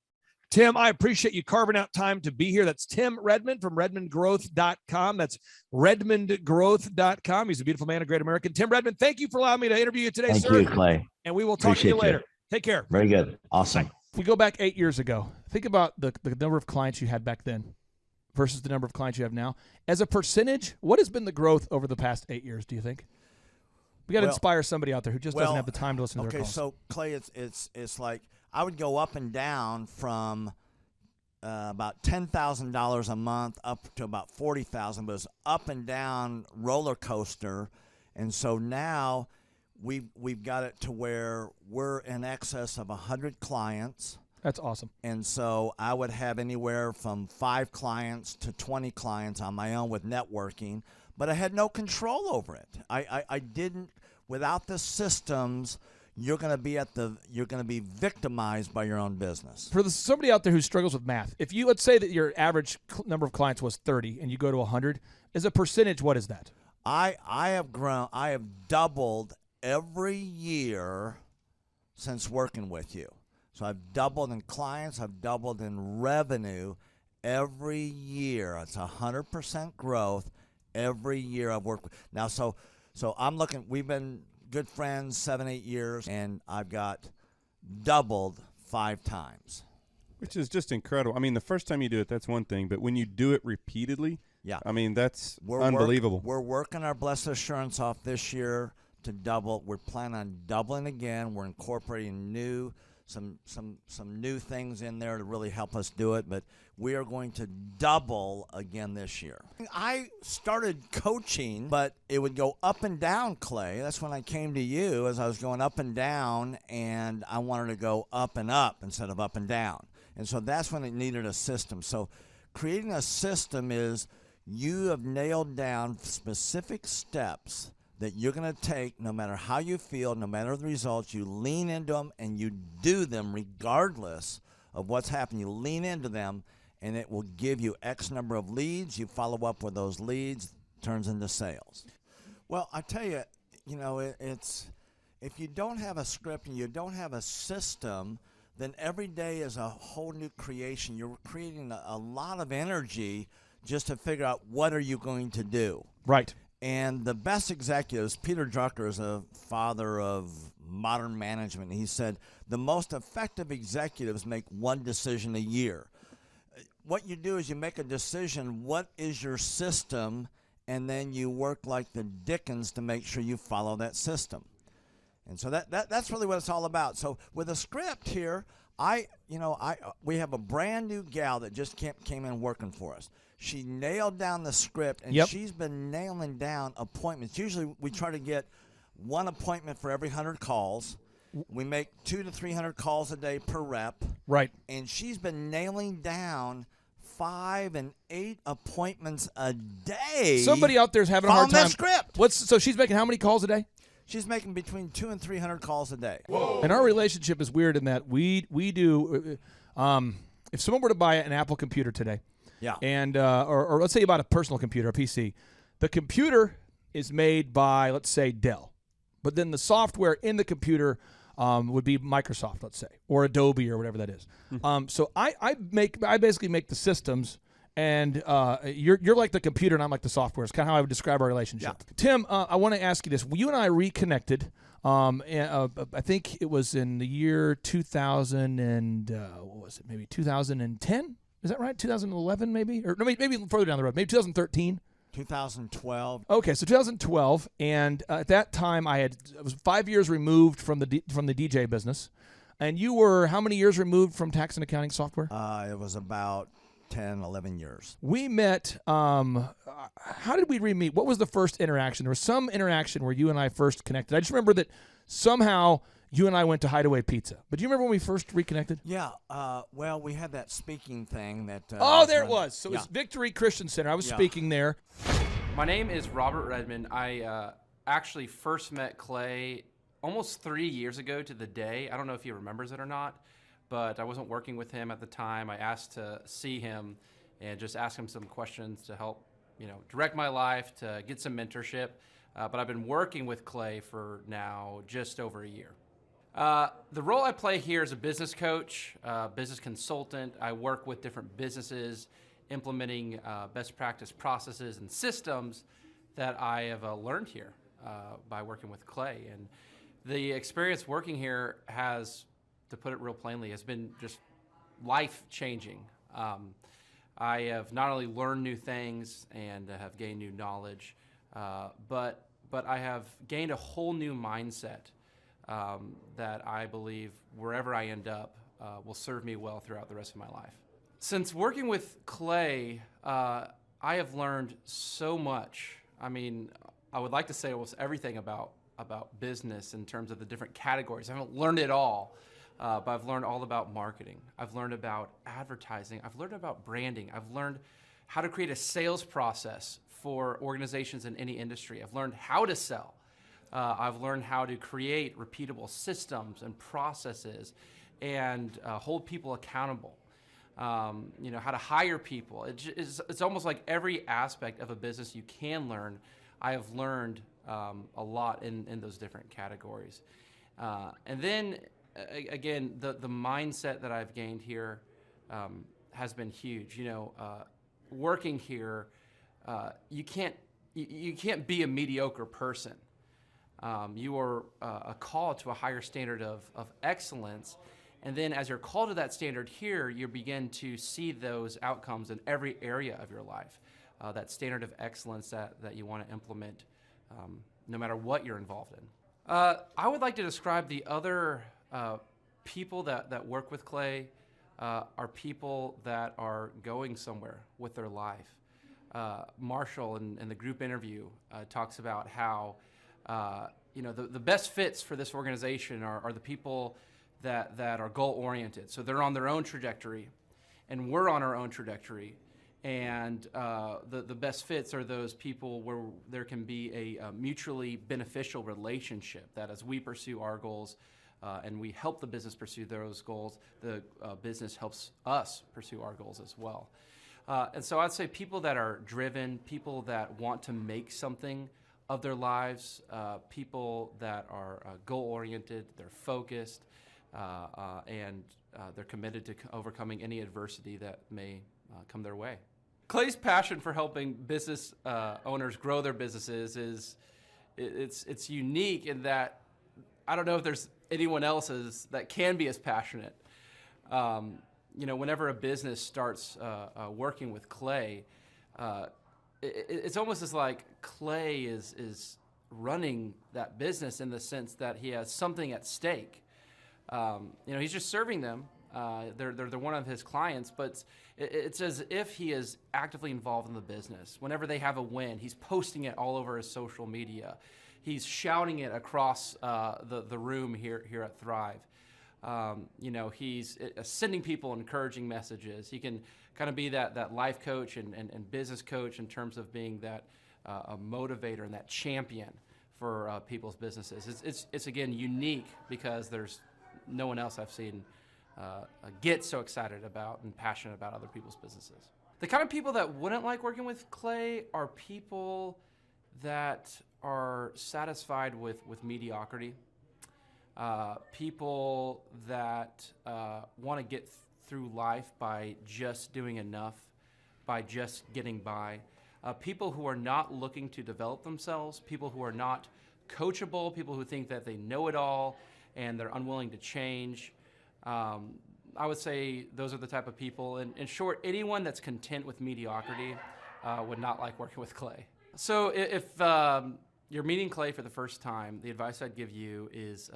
Tim, I appreciate you carving out time to be here. That's Tim Redmond from RedmondGrowth.com. That's RedmondGrowth.com. He's a beautiful man, a great American. Tim Redmond, thank you for allowing me to interview you today, Thank sir. you, Clay. And we will talk to you later. Take care. Very good. Awesome. If we go back 8 years ago, think about the number of clients you had back then versus the number of clients you have now. As a percentage, what has been the growth over the past 8 years, do you think? We got to inspire somebody out there who just doesn't have the time to listen to their calls. So Clay, it's like I would go up and down from about $10,000 a month up to about $40,000, but it's up and down roller coaster, and so now we've got it to where we're in excess of 100 clients. That's awesome. And so I would have anywhere from 5 clients to 20 clients on my own with networking, but I had no control over it. I didn't. Without the systems, you're going to be victimized by your own business. For somebody out there who struggles with math, if you, let's say that your average number of clients was 30 and you go to 100, as a percentage, what is that? I have doubled every year since working with you. So I've doubled in clients, I've doubled in revenue every year. It's 100% growth every year I've worked with. Now, so I'm looking, we've been good friends 7-8 years, and I've got doubled 5 times. Which is just incredible. I mean, the first time you do it, that's one thing, but when you do it repeatedly, yeah, I mean, that's unbelievable. We're working our Blessed Assurance off this year to double. We're planning on doubling again. We're incorporating some new things in there to really help us do it, but we are going to double again this year. I started coaching, but it would go up and down, Clay. That's when I came to you, as I was going up and down, and I wanted to go up and up instead of up and down. And so that's when it needed a system. So creating a system is you have nailed down specific steps that you're going to take no matter how you feel, no matter the results. You lean into them and you do them regardless of what's happening. You lean into them, and it will give you X number of leads. You follow up with those leads, turns into sales. Well, I tell you, it's if you don't have a script and you don't have a system, then every day is a whole new creation. You're creating a lot of energy just to figure out what are you going to do. Right. And the best executives, Peter Drucker is a father of modern management. He said the most effective executives make one decision a year. What you do is you make a decision, what is your system, and then you work like the Dickens to make sure you follow that system. And so that's really what it's all about. So with a script here, we have a brand new gal that just came in working for us. She nailed down the script, and she's been nailing down appointments. Usually we try to get one appointment for every 100 calls. We make 200 to 300 calls a day per rep. Right. And she's been nailing down 5 and 8 appointments a day. Somebody out there is having a hard time. That script. So she's making how many calls a day? she's making between 200 and 300 calls a day. And our relationship is weird in that we do. If someone were to buy an Apple computer today, Yeah. and or let's say you bought a personal computer, a PC, the computer is made by, let's say, Dell, but then the software in the computer would be Microsoft, let's say, or Adobe or whatever that is. So I basically make the systems, and you're like the computer and I'm like the software. It's kind of how I would describe our relationship. Yeah. Tim, I want to ask you this. You and I reconnected. And, I think it was in the year 2000 and what was it? Maybe 2010. Is that right? 2011, maybe, or no, maybe further down the road. Maybe 2013. 2012. Okay, so 2012, and at that time I was 5 years removed from the DJ business, and you were how many years removed from tax and accounting software? It was about 10, 11 years. We met. How did we re-meet? What was the first interaction? There was some interaction where you and I first connected. I just remember that somehow you and I went to Hideaway Pizza. But do you remember when we first reconnected? Yeah. Well, we had that speaking thing that. Oh, there it was. So it was Victory Christian Center. I was Yeah. speaking there. My name is Robert Redmond. I actually first met Clay almost 3 years ago to the day. I don't know if he remembers it or not, but I wasn't working with him at the time. I asked to see him and just ask him some questions to help, direct my life, to get some mentorship. But I've been working with Clay for now just over a year. The role I play here is a business coach, business consultant. I work with different businesses implementing best practice processes and systems that I have learned here by working with Clay. And the experience working here has, to put it real plainly, has been just life-changing. I have not only learned new things and have gained new knowledge, but I have gained a whole new mindset that I believe wherever I end up will serve me well throughout the rest of my life. Since working with Clay, I have learned so much. I mean, I would like to say almost everything about business in terms of the different categories. I haven't learned it all, but I've learned all about marketing. I've learned about advertising. I've learned about branding. I've learned how to create a sales process for organizations in any industry. I've learned how to sell. I've learned how to create repeatable systems and processes and hold people accountable. How to hire people. It's almost like every aspect of a business you can learn. I have learned a lot in those different categories. And then, again, the mindset that I've gained here has been huge. Working here, you can't be a mediocre person. You are a call to a higher standard of excellence. And then as you're called to that standard here, you begin to see those outcomes in every area of your life, that standard of excellence that you want to implement no matter what you're involved in. I would like to describe the other people that work with Clay are people that are going somewhere with their life. Marshall in the group interview talks about how the best fits for this organization are the people that are goal-oriented. So they're on their own trajectory, and we're on our own trajectory. And the best fits are those people where there can be a mutually beneficial relationship, that as we pursue our goals and we help the business pursue those goals, the business helps us pursue our goals as well. And so I'd say people that are driven, people that want to make something of their lives, people that are goal-oriented, they're focused, and they're committed to overcoming any adversity that may come their way. Clay's passion for helping business owners grow their businesses it's unique in that I don't know if there's anyone else that can be as passionate. Whenever a business starts working with Clay, it's almost as like Clay is running that business in the sense that he has something at stake. He's just serving them. They're one of his clients, but it's as if he is actively involved in the business. Whenever they have a win, he's posting it all over his social media. He's shouting it across the room here at Thrive. He's sending people encouraging messages. He can kind of be that life coach and business coach in terms of being that a motivator and that champion for people's businesses. It's again unique because there's no one else I've seen get so excited about and passionate about other people's businesses. The kind of people that wouldn't like working with Clay are people that are satisfied with mediocrity. People that want to get through life by just doing enough, by just getting by. People who are not looking to develop themselves, people who are not coachable, people who think that they know it all and they're unwilling to change. I would say those are the type of people. In short, anyone that's content with mediocrity would not like working with Clay. So if you're meeting Clay for the first time, the advice I'd give you is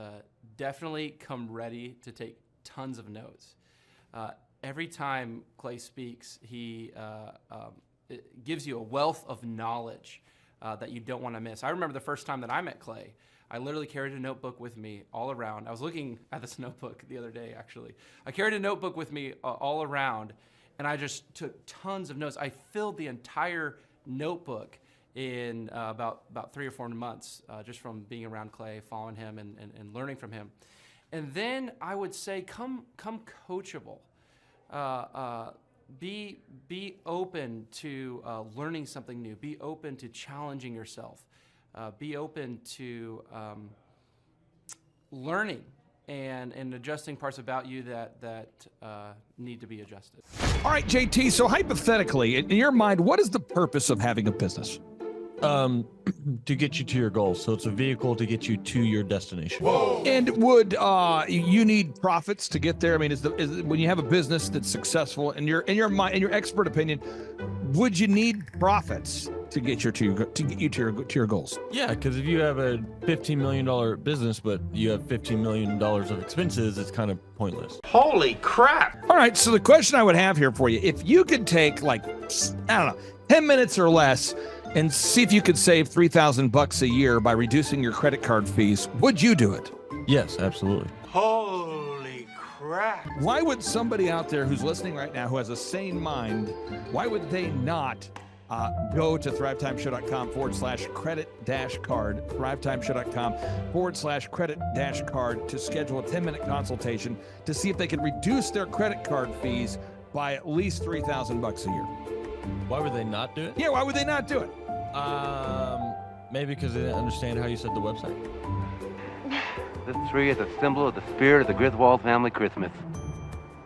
definitely come ready to take tons of notes. Every time Clay speaks, he it gives you a wealth of knowledge that you don't want to miss. I remember the first time that I met Clay, I literally carried a notebook with me all around. I was looking at this notebook the other day, actually. I carried a notebook with me all around, and I just took tons of notes. I filled the entire notebook in about 3 or 4 months, just from being around Clay, following him, and learning from him. And then I would say, come coachable. Be open to learning something new. Be open to challenging yourself. Be open to learning and adjusting parts about you that need to be adjusted. All right, JT, so hypothetically, in your mind, what is the purpose of having a business? To get you to your goals. So it's a vehicle to get you to your destination. Whoa. And would you need profits to get there? I mean, is when you have a business that's successful, in your mind, in your expert opinion, would you need profits to get you to your goals? Yeah, because if you have a $15 million business, but you have $15 million of expenses, it's kind of pointless. Holy crap! All right, so the question I would have here for you, if you could take 10 minutes or less and see if you could save $3,000 a year by reducing your credit card fees, would you do it? Yes, absolutely. Holy crap. Why would somebody out there who's listening right now who has a sane mind, why would they not go to thrivetimeshow.com/credit-card, thrivetimeshow.com/credit-card to schedule a 10-minute consultation to see if they can reduce their credit card fees by at least $3,000 a year? Why would they not do it? Yeah, why would they not do it? Maybe because they didn't understand how you said the website. This tree is a symbol of the spirit of the Griswold family Christmas.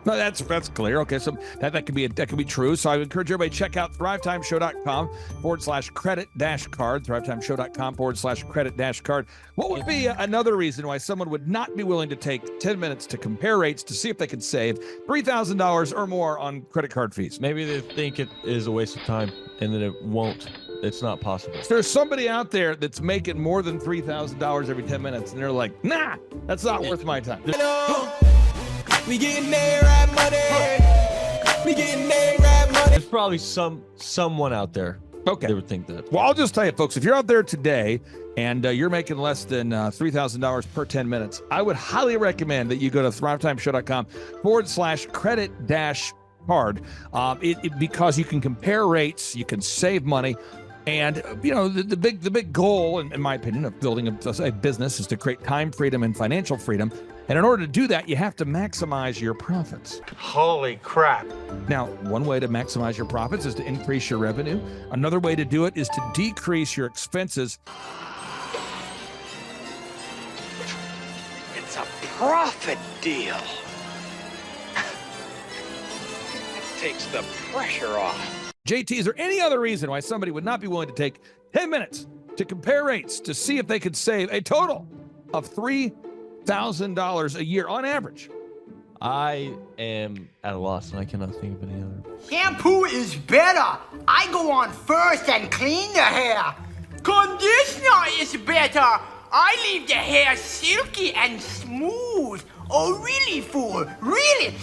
No, that's clear. Okay, so that could be true. So I would encourage everybody to check out thrivetimeshow.com/credit-card, thrivetimeshow.com/credit-card. What would be another reason why someone would not be willing to take 10 minutes to compare rates to see if they could save $3,000 or more on credit card fees? Maybe they think it is a waste of time and that it won't. It's not possible. If there's somebody out there that's making more than $3,000 every 10 minutes and they're like, nah, that's not worth my time. We getting there, right money. We getting there, right money. There's probably someone out there. Okay. They would think that. Well, I'll just tell you, folks, if you're out there today and you're making less than $3,000 per 10 minutes, I would highly recommend that you go to thrivetimeshow.com/credit-card. Because you can compare rates, you can save money. And, the big goal, in my opinion, of building a business is to create time freedom and financial freedom. And in order to do that, you have to maximize your profits. Holy crap. Now, one way to maximize your profits is to increase your revenue. Another way to do it is to decrease your expenses. It's a profit deal. It takes the pressure off. JT, is there any other reason why somebody would not be willing to take 10 minutes to compare rates to see if they could save a total of $3,000 a year on average? I am at a loss and I cannot think of any other. Shampoo is better. I go on first and clean the hair. Conditioner is better. I leave the hair silky and smooth. Oh, really, fool? Really?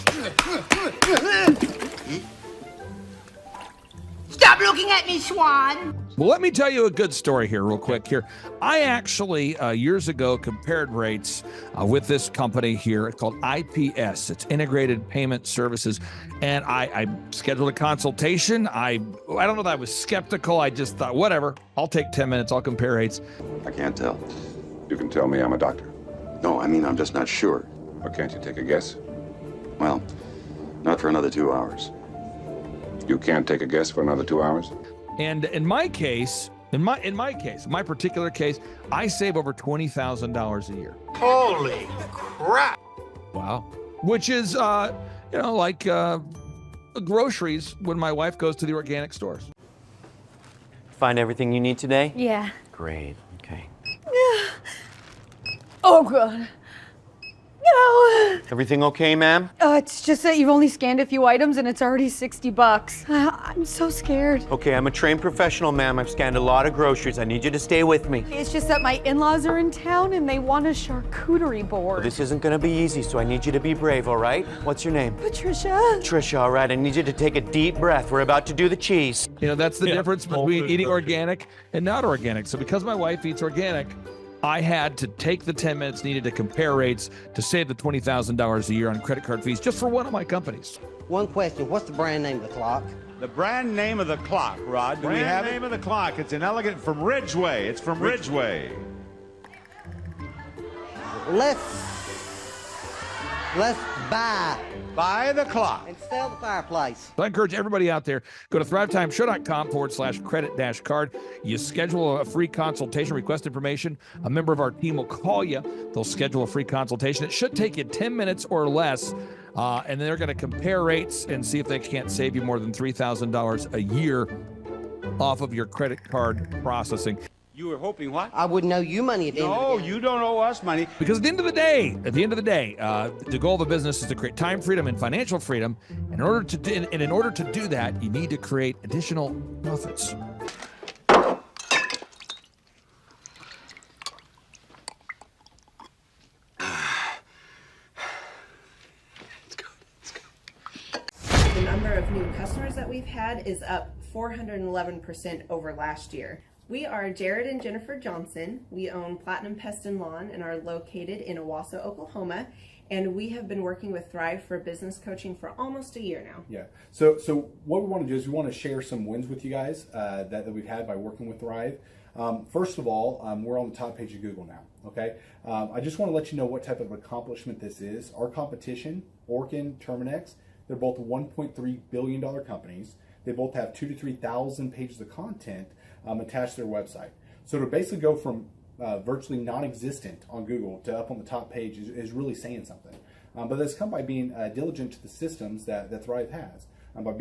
Stop looking at me, Swan. Well, let me tell you a good story here real quick here. I actually, years ago, compared rates with this company here. It's called IPS. It's Integrated Payment Services. And I scheduled a consultation. I don't know that I was skeptical. I just thought, whatever, I'll take 10 minutes. I'll compare rates. I can't tell. You can tell me I'm a doctor. No, I mean, I'm just not sure. Or can't you take a guess? Well, not for another 2 hours. You can't take a guess for another 2 hours? And in my case, my particular case, I save over $20,000 a year. Holy crap! Wow. Which is, like groceries when my wife goes to the organic stores. Find everything you need today? Yeah. Great. Okay. Oh, God. No. Everything okay, ma'am? It's just that you've only scanned a few items and it's already $60. I'm so scared. Okay, I'm a trained professional, ma'am. I've scanned a lot of groceries. I need you to stay with me. It's just that my in-laws are in town and they want a charcuterie board. Well, this isn't gonna be easy, so I need you to be brave, all right? What's your name? Patricia. Trisha, all right. I need you to take a deep breath. We're about to do the cheese. That's the difference between eating organic and not organic. So because my wife eats organic, I had to take the 10 minutes needed to compare rates to save the $20,000 a year on credit card fees just for one of my companies. One question, what's the brand name of the clock? The brand name of the clock, Rod. Do we have name of the clock? It's an elegant from Ridgeway. It's from Ridgeway. Let's buy the clock and sell the fireplace. So I encourage everybody out there, go to thrivetimeshow.com/credit-card. You schedule a free consultation, request information. A member of our team will call you. They'll schedule a free consultation. It should take you 10 minutes or less. And they're going to compare rates and see if they can't save you more than $3,000 a year off of your credit card processing. You were hoping what? I wouldn't owe you money at the end of the day. No, you don't owe us money. Because at the end of the day, the goal of a business is to create time freedom and financial freedom. In order to do that, you need to create additional profits. The number of new customers that we've had is up 411% over last year. We are Jared and Jennifer Johnson. We own Platinum Pest and Lawn and are located in Owasso, Oklahoma. And we have been working with Thrive for business coaching for almost a year now. Yeah. So what we want to do is we want to share some wins with you guys that we've had by working with Thrive. First of all, we're on the top page of Google now. Okay. I just want to let you know what type of accomplishment this is. Our competition, Orkin, Terminex, they're both $1.3 billion companies. They both have 2,000 to 3,000 pages of content attached to their website. So to basically go from virtually non-existent on Google to up on the top page is really saying something. But that's come by being diligent to the systems that Thrive has, by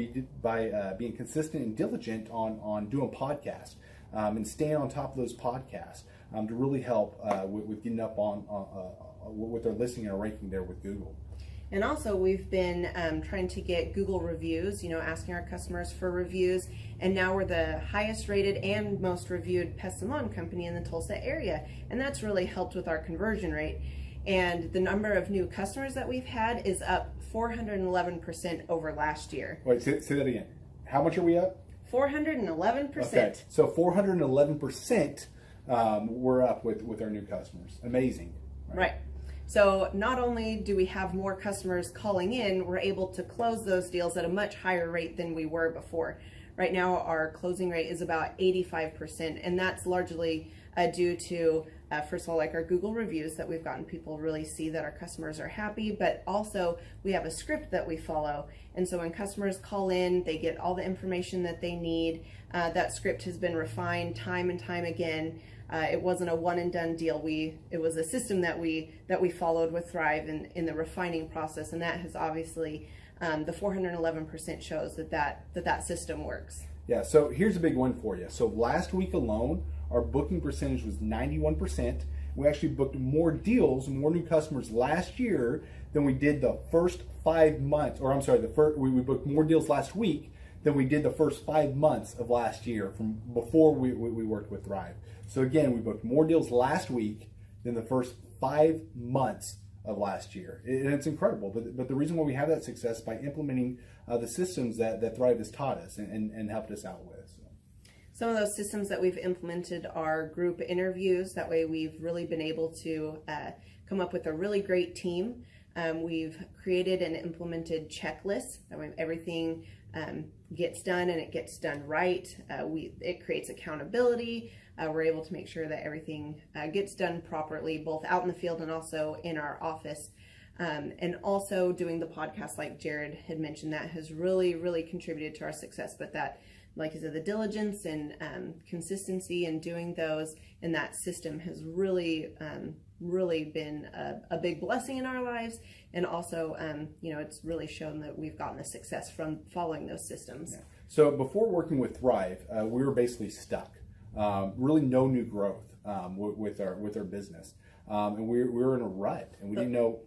being consistent and diligent on doing podcasts and staying on top of those podcasts to really help with getting up on with their listing and ranking there with Google. And also we've been trying to get Google reviews, asking our customers for reviews. And now we're the highest rated and most reviewed pest and lawn company in the Tulsa area. And that's really helped with our conversion rate. And the number of new customers that we've had is up 411% over last year. Wait, say that again. How much are we up? 411%. Okay, so 411% we're up with our new customers. Amazing. Right. So not only do we have more customers calling in, we're able to close those deals at a much higher rate than we were before. Right now, our closing rate is about 85%, and that's largely due to, first of all, like our Google reviews that we've gotten people really see that our customers are happy, but also we have a script that we follow. And so when customers call in, they get all the information that they need. That script has been refined time and time again. It wasn't a one and done deal. It was a system that we followed with Thrive in the refining process, and that has obviously the 411% shows that system works. Yeah. So here's a big one for you. So last week alone, our booking percentage was 91%. We actually booked more deals, more new customers last year than we did the first 5 months. Or I'm sorry, we booked more deals last week than we did the first 5 months of last year from before we worked with Thrive. So again, we booked more deals last week than the first 5 months of last year. And it's incredible. But the reason why we have that success is by implementing the systems that Thrive has taught us and helped us out with. Some of those systems that we've implemented are group interviews. That way we've really been able to come up with a really great team. We've created and implemented checklists. That way everything gets done and it gets done right. It creates accountability. We're able to make sure that everything gets done properly, both out in the field and also in our office. And also doing the podcast, like Jared had mentioned, that has really, really contributed to our success. But that, like I said, the diligence and consistency in doing those and that system has really, really been a big blessing in our lives. And also, it's really shown that we've gotten the success from following those systems. Yeah. So before working with Thrive, we were basically stuck. Really no new growth with our business. And we were in a rut and we didn't know.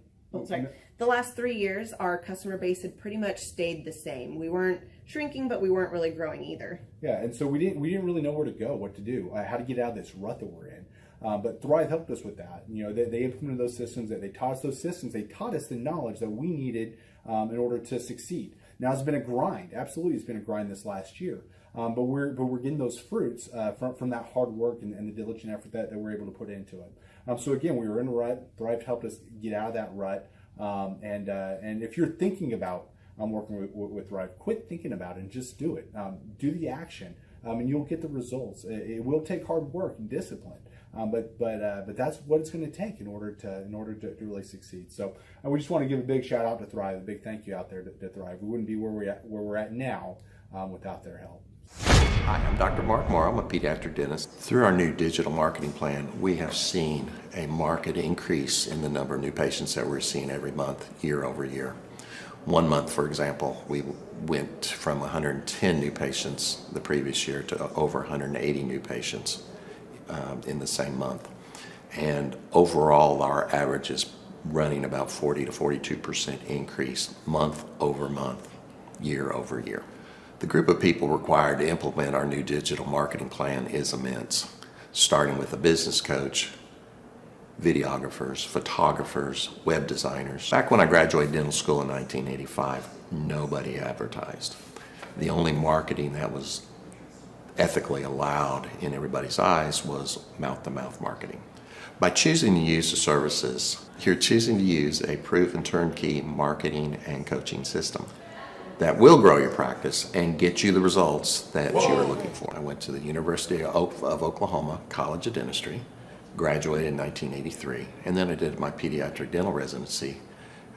The last 3 years, our customer base had pretty much stayed the same. We weren't shrinking, but we weren't really growing either. Yeah, and so we didn't really know where to go, what to do, how to get out of this rut that we're in. But Thrive helped us with that. They implemented those systems. They taught us those systems. They taught us the knowledge that we needed in order to succeed. Now it's been a grind. Absolutely, it's been a grind this last year. But we're getting those fruits from that hard work and the diligent effort that we're able to put into it. So again, we were in a rut. Thrive helped us get out of that rut. And if you're thinking about working with Thrive, quit thinking about it and just do it. Do the action, and you'll get the results. It will take hard work and discipline, but that's what it's going to take in order to really succeed. So we just want to give a big shout out to Thrive, a big thank you out there to Thrive. We wouldn't be where we're at now without their help. Hi, I'm Dr. Mark Moore. I'm a pediatric dentist. Through our new digital marketing plan, we have seen a marked increase in the number of new patients that we're seeing every month, year over year. 1 month, for example, we went from 110 new patients the previous year to over 180 new patients in the same month. And overall, our average is running about 40 to 42% increase month over month, year over year. The group of people required to implement our new digital marketing plan is immense, starting with a business coach, videographers, photographers, web designers. Back when I graduated dental school in 1985, nobody advertised. The only marketing that was ethically allowed in everybody's eyes was mouth-to-mouth marketing. By choosing to use the services, you're choosing to use a proven turnkey marketing and coaching system that will grow your practice and get you the results that you are looking for. I went to the University of Oklahoma College of Dentistry, graduated in 1983, and then I did my pediatric dental residency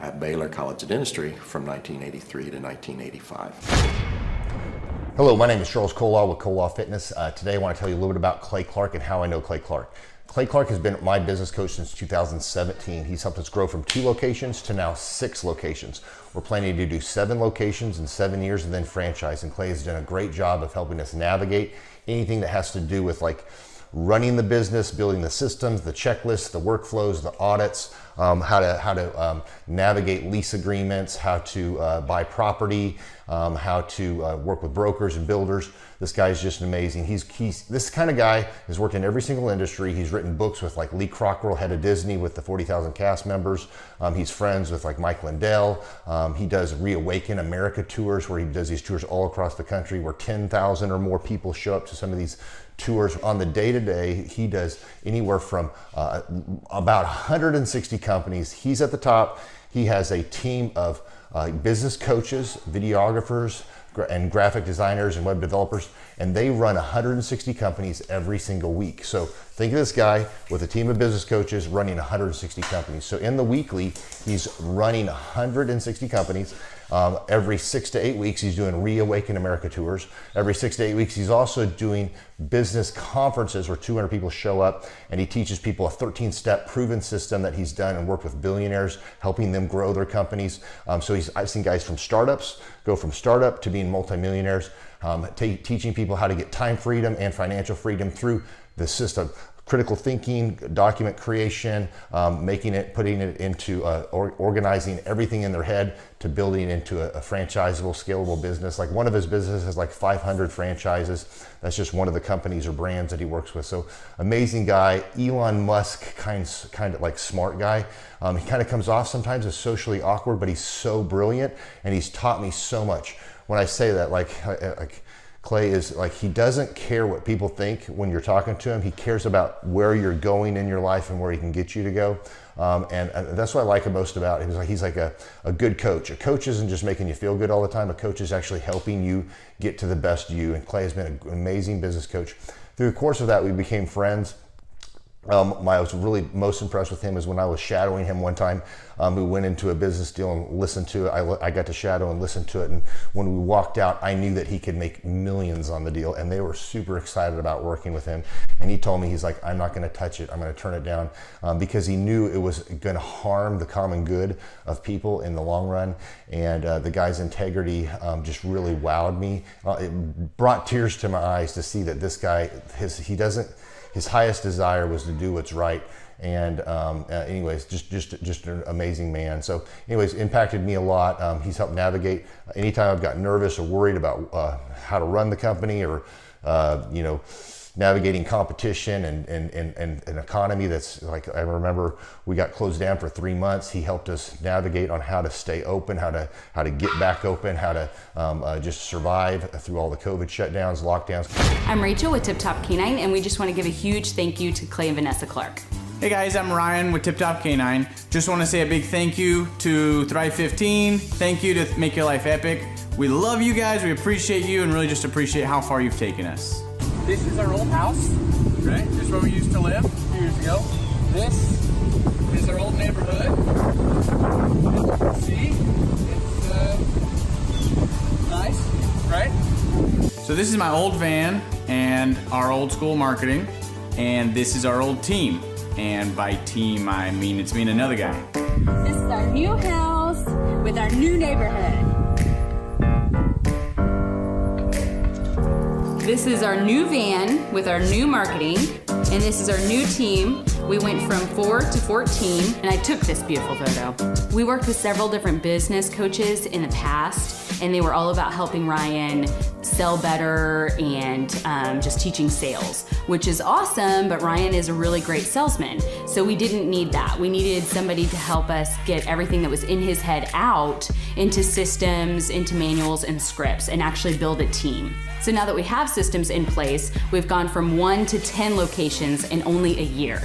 at Baylor College of Dentistry from 1983 to 1985. Hello, my name is Charles Colaw with Colaw Fitness. Today I want to tell you a little bit about Clay Clark and how I know Clay Clark. Clay Clark has been my business coach since 2017. He's helped us grow from 2 locations to now 6 locations. We're planning to do 7 locations in 7 years and then franchise. And Clay has done a great job of helping us navigate anything that has to do with like running the business, building the systems, the checklists, the workflows, the audits, how to navigate lease agreements, how to buy property, how to work with brokers and builders. This guy is just amazing. He's this kind of guy has worked in every single industry. He's written books with like Lee Crockrell, head of Disney, with the 40,000 cast members. He's friends with like Mike Lindell. He does Reawaken America tours where he does these tours all across the country where 10,000 or more people show up to some of these tours. On the day-to-day, he does anywhere from about 160 companies. He's at the top. He has a team of business coaches, videographers, and graphic designers and web developers, and they run 160 companies every single week. So think of this guy with a team of business coaches running 160 companies. So in the weekly, he's running 160 companies. Every 6 to 8 weeks, he's doing Reawaken America tours. Every 6 to 8 weeks, he's also doing business conferences where 200 people show up, and he teaches people a 13-step proven system that he's done and worked with billionaires, helping them grow their companies. So I've seen guys from startups go from startup to being multimillionaires, teaching people how to get time freedom and financial freedom through the system. Critical thinking, document creation, putting it into organizing everything in their head to building into a franchisable, scalable business. Like one of his businesses has like 500 franchises. That's just one of the companies or brands that he works with. So amazing guy, Elon Musk kind of like smart guy. He kind of comes off sometimes as socially awkward, but he's so brilliant and he's taught me so much. When I say that, like Clay is like, he doesn't care what people think when you're talking to him. He cares about where you're going in your life and where he can get you to go. And that's what I like most about him. He's like a good coach. A coach isn't just making you feel good all the time. A coach is actually helping you get to the best you. And Clay has been an amazing business coach. Through the course of that, we became friends. I was really most impressed with him is when I was shadowing him one time. We went into a business deal and listened to it. I got to shadow and listen to it. And when we walked out, I knew that he could make millions on the deal. And they were super excited about working with him. And he told me, he's like, I'm not going to touch it. I'm going to turn it down, because he knew it was going to harm the common good of people in the long run. And the guy's integrity just really wowed me. It brought tears to my eyes to see that this guy, his highest desire was to do what's right. And anyways, just an amazing man. So anyways, impacted me a lot. He's helped navigate anytime I've got nervous or worried about how to run the company, or navigating competition and an economy that's like, I remember we got closed down for 3 months. He helped us navigate on how to stay open, how to get back open, how to just survive through all the COVID shutdowns, lockdowns. I'm Rachel with Tip Top Canine, and we just want to give a huge thank you to Clay and Vanessa Clark. Hey guys, I'm Ryan with Tip Top Canine. Just want to say a big thank you to Thrive 15. Thank you to Make Your Life Epic. We love you guys, we appreciate you, and really just appreciate how far you've taken us. This is our old house, right? This is where we used to live a few years ago. This is our old neighborhood. As you can see, it's nice, right? So this is my old van and our old school marketing, and this is our old team. And by team, I mean it's me and another guy. This is our new house with our new neighborhood. This is our new van with our new marketing, and this is our new team. We went from 4 to 14, and I took this beautiful photo. We worked with several different business coaches in the past, and they were all about helping Ryan sell better and just teaching sales, which is awesome, but Ryan is a really great salesman. So we didn't need that. We needed somebody to help us get everything that was in his head out into systems, into manuals and scripts, and actually build a team. So now that we have systems in place, we've gone from 1 to 10 locations in only a year.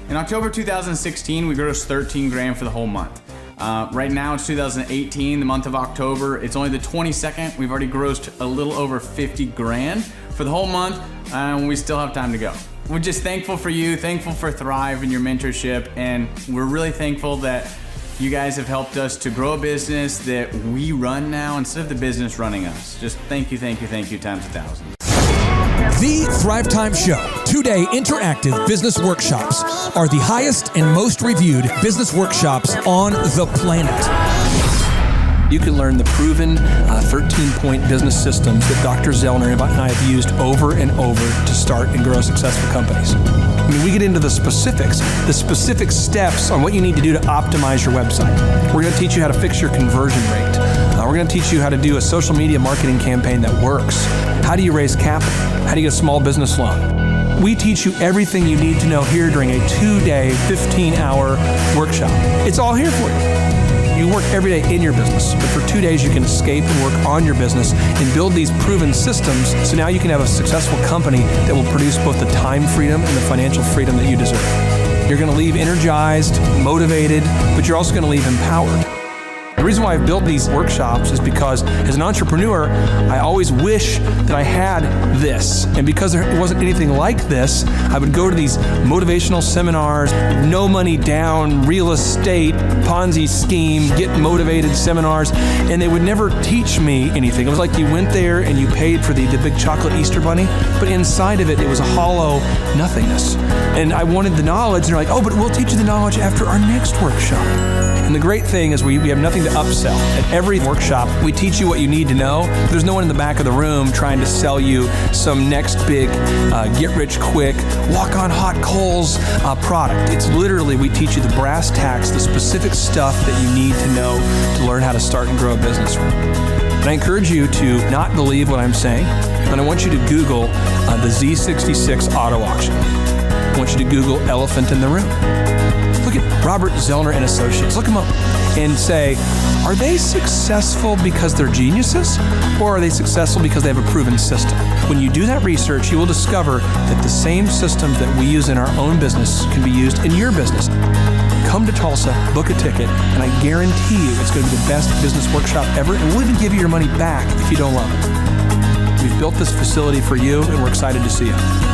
In October 2016, we grossed 13 grand for the whole month. Right now it's 2018, the month of October. It's only the 22nd. We've already grossed a little over 50 grand for the whole month, and we still have time to go. We're just thankful for you, thankful for Thrive and your mentorship, and we're really thankful that you guys have helped us to grow a business that we run now instead of the business running us. Just thank you times 1,000. The Thrive Time Show 2-day interactive business workshops are the highest and most reviewed business workshops on the planet. You can learn the proven 13-point business systems that Dr. Zellner and I have used over and over to start and grow successful companies. I mean, we get into the specific steps on what you need to do to optimize your website. We're going to teach you how to fix your conversion rate. We're going to teach you how to do a social media marketing campaign that works. How do you raise capital? How do you get a small business loan? We teach you everything you need to know here during a 2-day, 15-hour workshop. It's all here for you. You work every day in your business, but for 2 days you can escape and work on your business and build these proven systems so now you can have a successful company that will produce both the time freedom and the financial freedom that you deserve. You're going to leave energized, motivated, but you're also going to leave empowered. The reason why I've built these workshops is because as an entrepreneur, I always wish that I had this. And because there wasn't anything like this, I would go to these motivational seminars, no money down, real estate, Ponzi scheme, get motivated seminars, and they would never teach me anything. It was like you went there and you paid for the big chocolate Easter bunny, but inside of it, it was a hollow nothingness. And I wanted the knowledge, and they're like, oh, but we'll teach you the knowledge after our next workshop. And the great thing is we have nothing to upsell. At every workshop, we teach you what you need to know. There's no one in the back of the room trying to sell you some next big get-rich-quick, walk-on-hot coals product. It's literally, we teach you the brass tacks, the specific stuff that you need to know to learn how to start and grow a business. And I encourage you to not believe what I'm saying, but I want you to Google the Z66 auto auction. I want you to Google elephant in the room. Look at Robert Zellner and Associates. Look them up and say, are they successful because they're geniuses, or are they successful because they have a proven system? When you do that research, you will discover that the same systems that we use in our own business can be used in your business. Come to Tulsa, book a ticket, and I guarantee you it's going to be the best business workshop ever, and we'll even give you your money back if you don't love it. We've built this facility for you, and we're excited to see you.